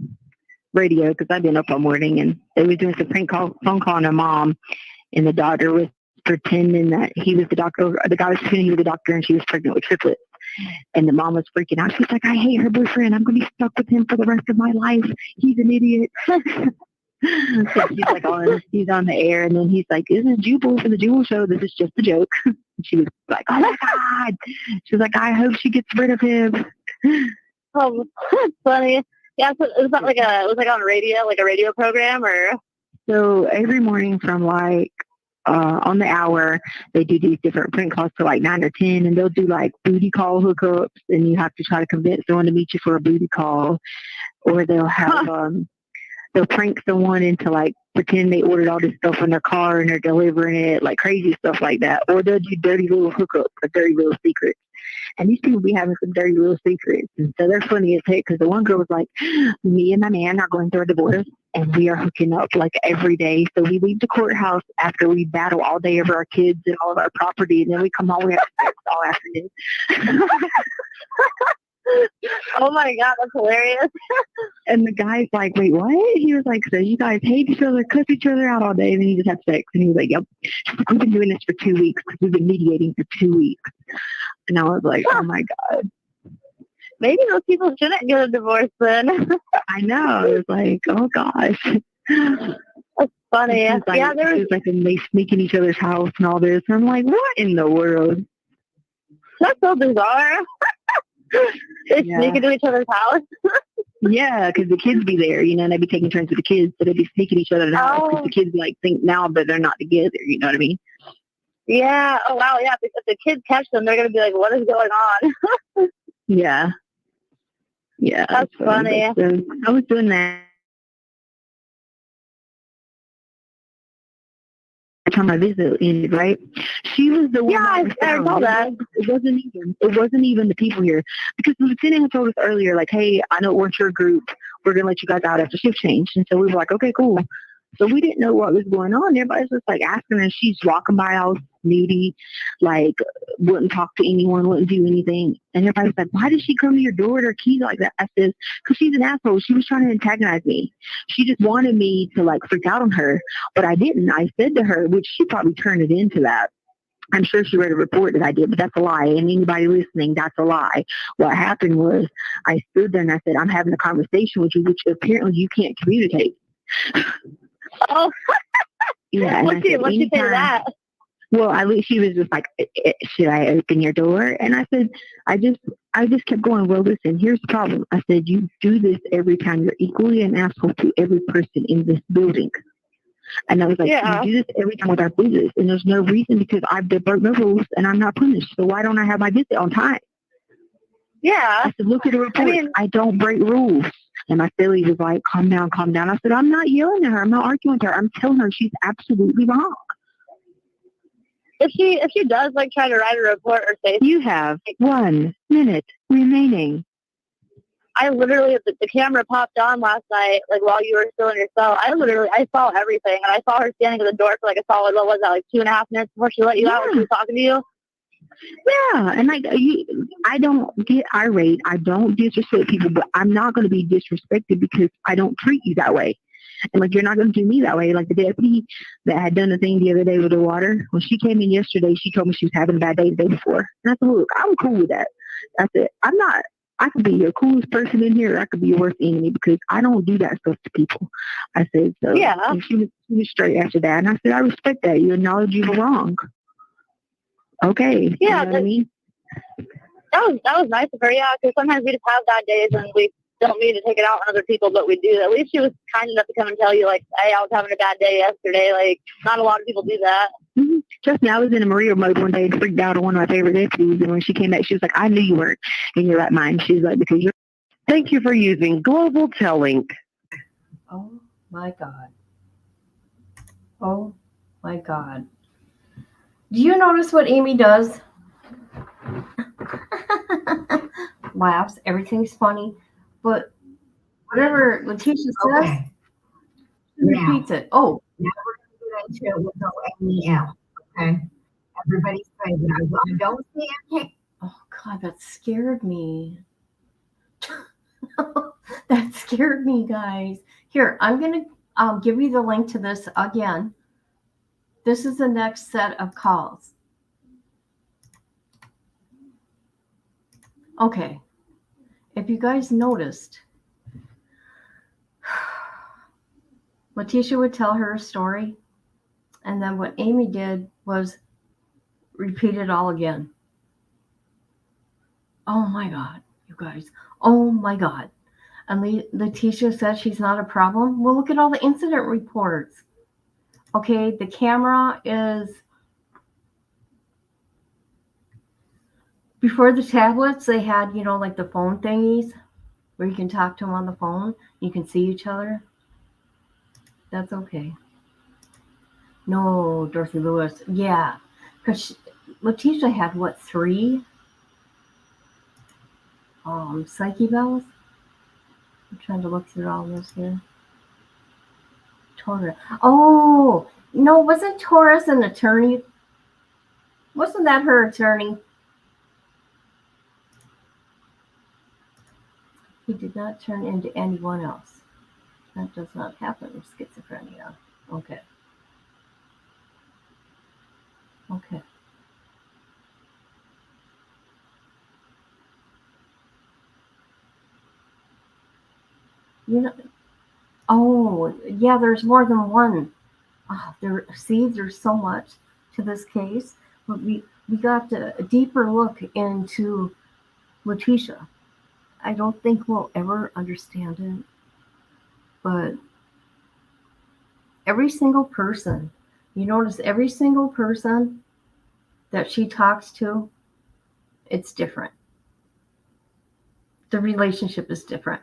radio because I've been up all morning, and they was doing some phone call on her mom, and the doctor was pretending that he was the doctor. The guy was pretending he was the doctor, and she was pregnant with triplets. And the mom was freaking out. She's like, I hate her boyfriend. I'm going to be stuck with him for the rest of my life. He's an idiot. So she's like, he's on the air. And then he's like, this is Jubal from the Jubal Show. This is just a joke. And she was like, oh my God. She was like, I hope she gets rid of him. Oh, that's funny. Yeah, so it was not like it was like on radio, like a radio program, or? So every morning from like, on the hour, they do these different prank calls to like 9 or 10, and they'll do like booty call hookups, and you have to try to convince someone to meet you for a booty call, or they'll have they'll prank someone into like pretend they ordered all this stuff in their car and they're delivering it, like crazy stuff like that, or they'll do dirty little hookups or dirty little secrets. And these people be having some dirty little secrets, and so they're funny as heck. Because the one girl was like, me and my man are going through a divorce, and we are hooking up like every day. So we leave the courthouse after we battle all day over our kids and all of our property, and then we come home, we have sex all afternoon. Oh my God, that's hilarious. And the guy's like, wait, what? He was like, so you guys hate each other, cuss each other out all day, and then you just have sex. And he was like, yep, I've been doing this for 2 weeks because we've been mediating for 2 weeks. And I was like, oh my God. Maybe those people shouldn't get a divorce then. I know. It was like, oh gosh. That's funny. Like, yeah, there's like they sneak in each other's house and all this. And I'm like, what in the world? That's so bizarre. They sneak into each other's house. Yeah, because the kids be there, and they'd be taking turns with the kids, so they'd be sneaking each other's house because the kids like think now that they're not together. You know what I mean? Yeah. Oh wow. Yeah. If the kids catch them, they're gonna be like, "What is going on?" Yeah. Yeah. That's funny. So I was doing that. Time my visit ended, right? She was the one. Yeah, I saw that. It wasn't even the people here, because the lieutenant had told us earlier, like, hey, I know it weren't your group. We're gonna let you guys out after shift change. And so we were like, okay, cool. So we didn't know what was going on. Everybody's just like asking her. She's walking by all snooty, like wouldn't talk to anyone, wouldn't do anything. And everybody's like, why did she come to your door with her keys like that? I said, because she's an asshole. She was trying to antagonize me. She just wanted me to like freak out on her, but I didn't. I said to her, which she probably turned it into that. I'm sure she read a report that I did, but that's a lie. And anybody listening, that's a lie. What happened was I stood there and I said, I'm having a conversation with you, which apparently you can't communicate. Oh, yeah. What'd you say to that? Well, at least she was just like, should I open your door? And I said, I just kept going, well, listen, here's the problem. I said, you do this every time. You're equally an asshole to every person in this building. And I was like, you do this every time with our visits. And there's no reason, because I've broke no rules and I'm not punished. So why don't I have my visit on time? Yeah. I said, look at the report. I don't break rules. And my Philly was like, calm down, calm down. I said, I'm not yelling at her. I'm not arguing with her. I'm telling her she's absolutely wrong. If she does like try to write a report or say, you have 1 minute remaining. I literally, the camera popped on last night, like while you were still in your cell. I saw everything, and I saw her standing at the door for like a solid, what was that, like 2.5 minutes before she let you out when she was talking to you. Yeah, and like I don't get irate. I don't disrespect people, but I'm not going to be disrespected because I don't treat you that way. And like, you're not going to do me that way. Like the deputy that had done the thing the other day with the water, when she came in yesterday, she told me she was having a bad day the day before. And I said, look, I'm cool with that. I said, I'm not I could be your coolest person in here, or I could be your worst enemy because I don't do that stuff to people. I said, so. Yeah. And she was straight after that. And I said, I respect that. You acknowledge you were wrong. Okay. Yeah, You know what I mean? that was nice of her. Yeah, because sometimes we just have bad days and we don't mean to take it out on other people, but we do. At least she was kind enough to come and tell you, like, hey, I was having a bad day yesterday. Like, not a lot of people do that. Mm-hmm. Trust me, I was in a Maria mode one day and freaked out on one of my favorite deputies. And when she came back, she was like, I knew you weren't in your right mind. She's like, because you're. Thank you for using Global Telling. Oh my God. Oh my God. Do you notice what Amy does? Laughs. Everything's funny. But whatever Letecia says, she repeats it. Oh. Now we're going to get into it with Amy L. Okay? Everybody's crazy. I don't see it. Oh God, that scared me. That scared me, guys. Here, I'm going to give you the link to this again. This is the next set of calls. Okay. If you guys noticed, Letecia would tell her a story, and then what Amy did was repeat it all again. Oh my God, you guys. Oh my God. And Letecia said she's not a problem. Well, look at all the incident reports. Okay, the camera is before the tablets. They had, like the phone thingies where you can talk to them on the phone. You can see each other. That's okay. No, Dorothy Lewis. Yeah, because Letecia had what, 3 psyche bells? I'm trying to look through all this here. Taurus. Oh, no, wasn't Taurus an attorney? Wasn't that her attorney? He did not turn into anyone else. That does not happen with schizophrenia. Okay. Okay. Oh, yeah, there's more than one. Oh, there's so much to this case, but we got a deeper look into Letecia. I don't think we'll ever understand it, but every single person, you notice every single person that she talks to, it's different. The relationship is different.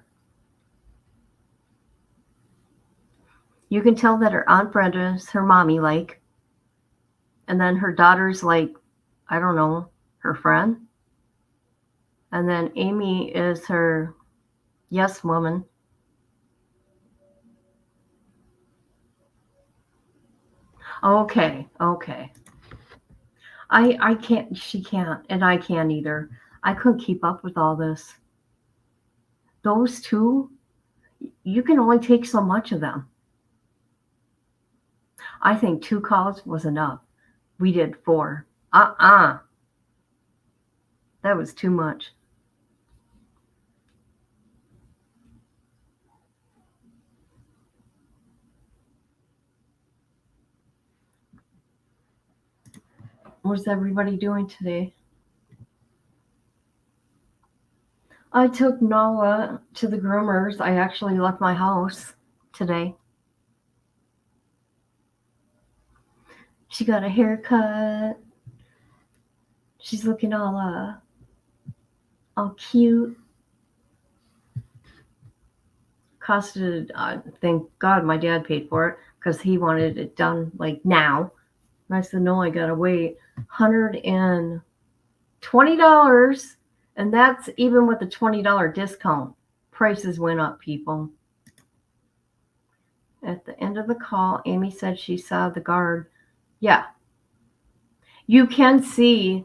You can tell that her Aunt Brenda's her mommy like, and then her daughter's like, I don't know, her friend. And then Amy is her yes woman. Okay. I can't, she can't, and I can't either. I couldn't keep up with all this. Those two, you can only take so much of them. I think 2 calls was enough. We did 4. That was too much. What's everybody doing today? I took Nala to the groomers. I actually left my house today. She got a haircut. She's looking all cute. Costed, thank God my dad paid for it because he wanted it done like now. And I said, no, I gotta wait. $120. And that's even with the $20 discount. Prices went up, people. At the end of the call, Amy said she saw the guard. Yeah. You can see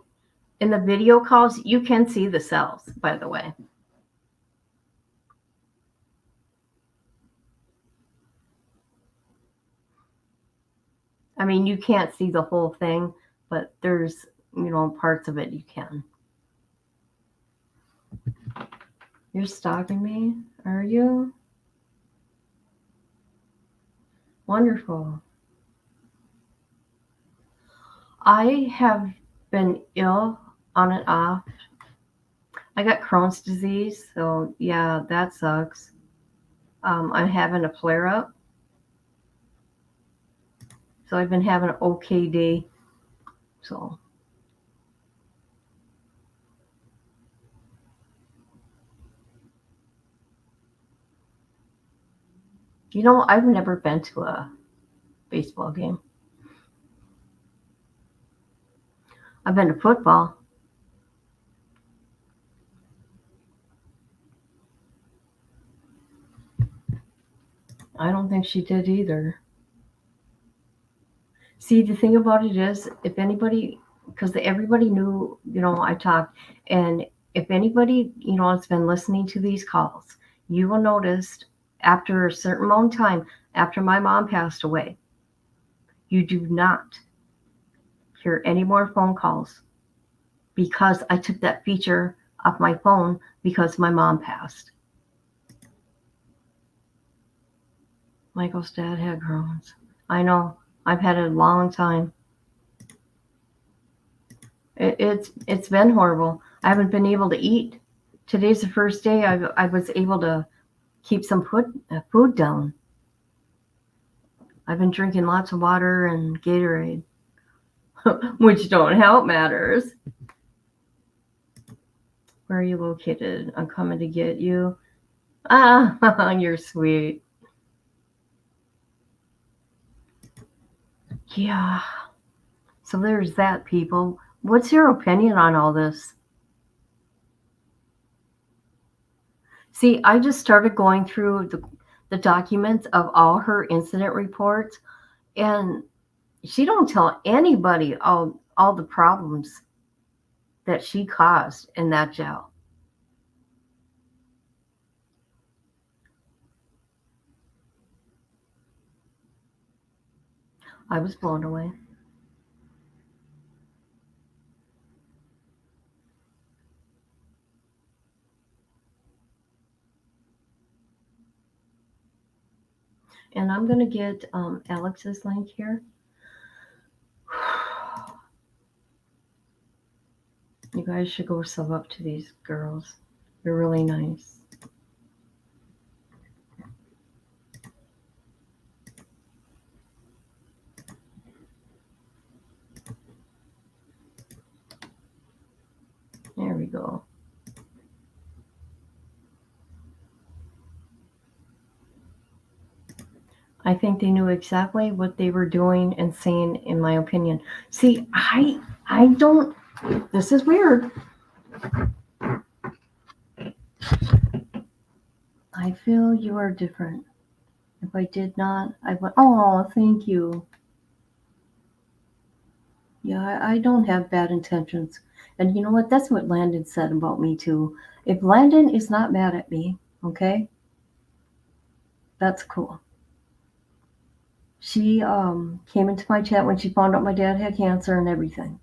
in the video calls, you can see the cells, by the way. I mean, you can't see the whole thing, but there's, parts of it you can. You're stalking me, are you? Wonderful. I have been ill on and off. I got Crohn's disease, so yeah, that sucks. I'm having a flare up, so I've been having an okay day. So, I've never been to a baseball game. I've been to football. I don't think she did either. See, the thing about it is, if anybody, because everybody knew, I talked, and if anybody, has been listening to these calls, you will notice after a certain amount of time, after my mom passed away, you do not hear any more phone calls because I took that feature off my phone because my mom passed. Michael's dad had Crohn's. I know. I've had it a long time. It's been horrible. I haven't been able to eat. Today's the first day I was able to keep some food down. I've been drinking lots of water and Gatorade, which don't help matters. Where are you located? I'm coming to get you. Ah, you're sweet. Yeah. So there's that, people. What's your opinion on all this? See, I just started going through the documents of all her incident reports, and she don't tell anybody all the problems that she caused in that jail. I was blown away. And I'm going to get Alex's link here. You guys should go sub up to these girls. They're really nice. There we go. I think they knew exactly what they were doing and saying, in my opinion. See, I don't, this is weird. I feel you are different. If I did not, I would, oh, thank you. Yeah, I don't have bad intentions. And you know what? That's what Landon said about me too. If Landon is not mad at me, okay, that's cool. She came into my chat when she found out my dad had cancer and everything.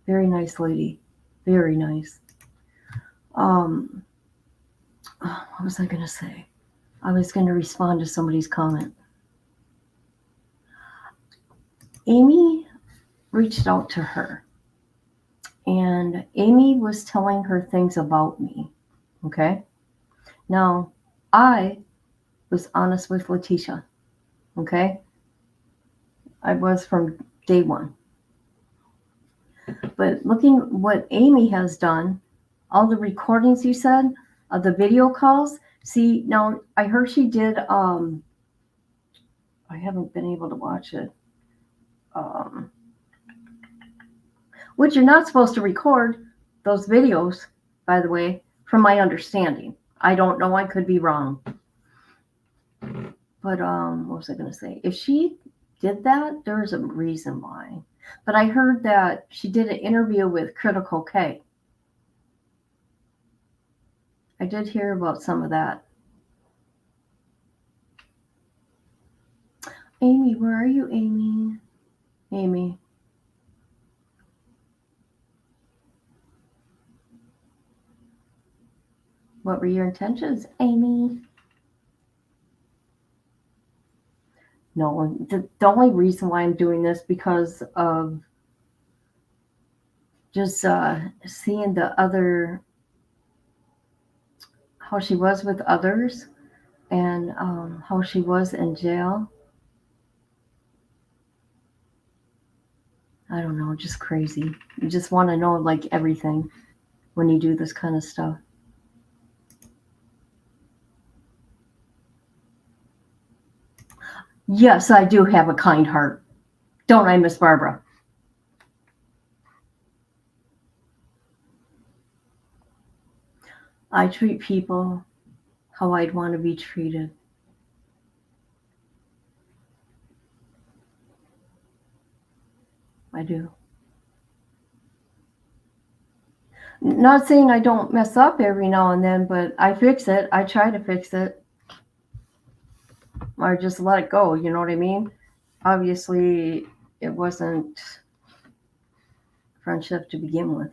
Very nice lady. Very nice. What was I going to say? I was going to respond to somebody's comment. Amy reached out to her, and Amy was telling her things about me. Okay? Now, I was honest with Letecia. Okay? I was from day one. But looking what Amy has done, all the recordings you said of the video calls. See, now I heard she did. I haven't been able to watch it. Which you're not supposed to record those videos, by the way, from my understanding. I don't know. I could be wrong. But what was I going to say? If she did that, there's a reason why. But I heard that she did an interview with Critical K. I did hear about some of that. Amy, where are you, Amy? Amy. What were your intentions, Amy? No, the only reason why I'm doing this because of just seeing the other, how she was with others, and how she was in jail. I don't know, just crazy. You just want to know like everything when you do this kind of stuff. Yes, I do have a kind heart. Don't I, Miss Barbara? I treat people how I'd want to be treated. I do. Not saying I don't mess up every now and then, but I fix it. I try to fix it. Or just let it go, you know what I mean? Obviously, it wasn't friendship to begin with.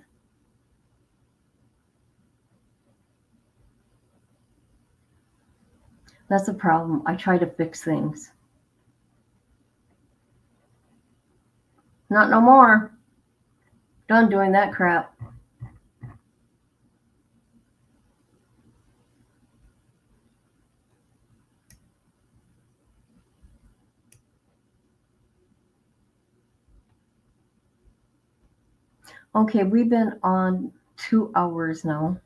That's the problem. I try to fix things. Not no more. Done doing that crap. Okay, we've been on 2 hours now.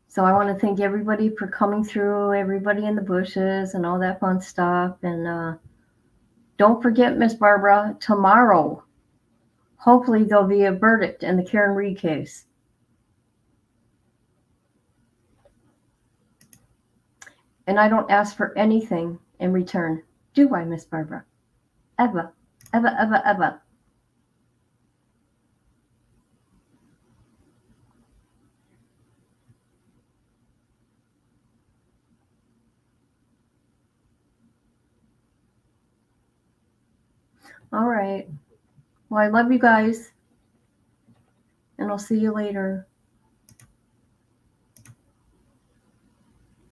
So I want to thank everybody for coming through, everybody in the bushes and all that fun stuff. And don't forget, Miss Barbara, tomorrow, hopefully there'll be a verdict in the Karen Reed case. And I don't ask for anything in return. Do I, Miss Barbara? Ever, ever, ever, ever. All right. Well, I love you guys. And I'll see you later.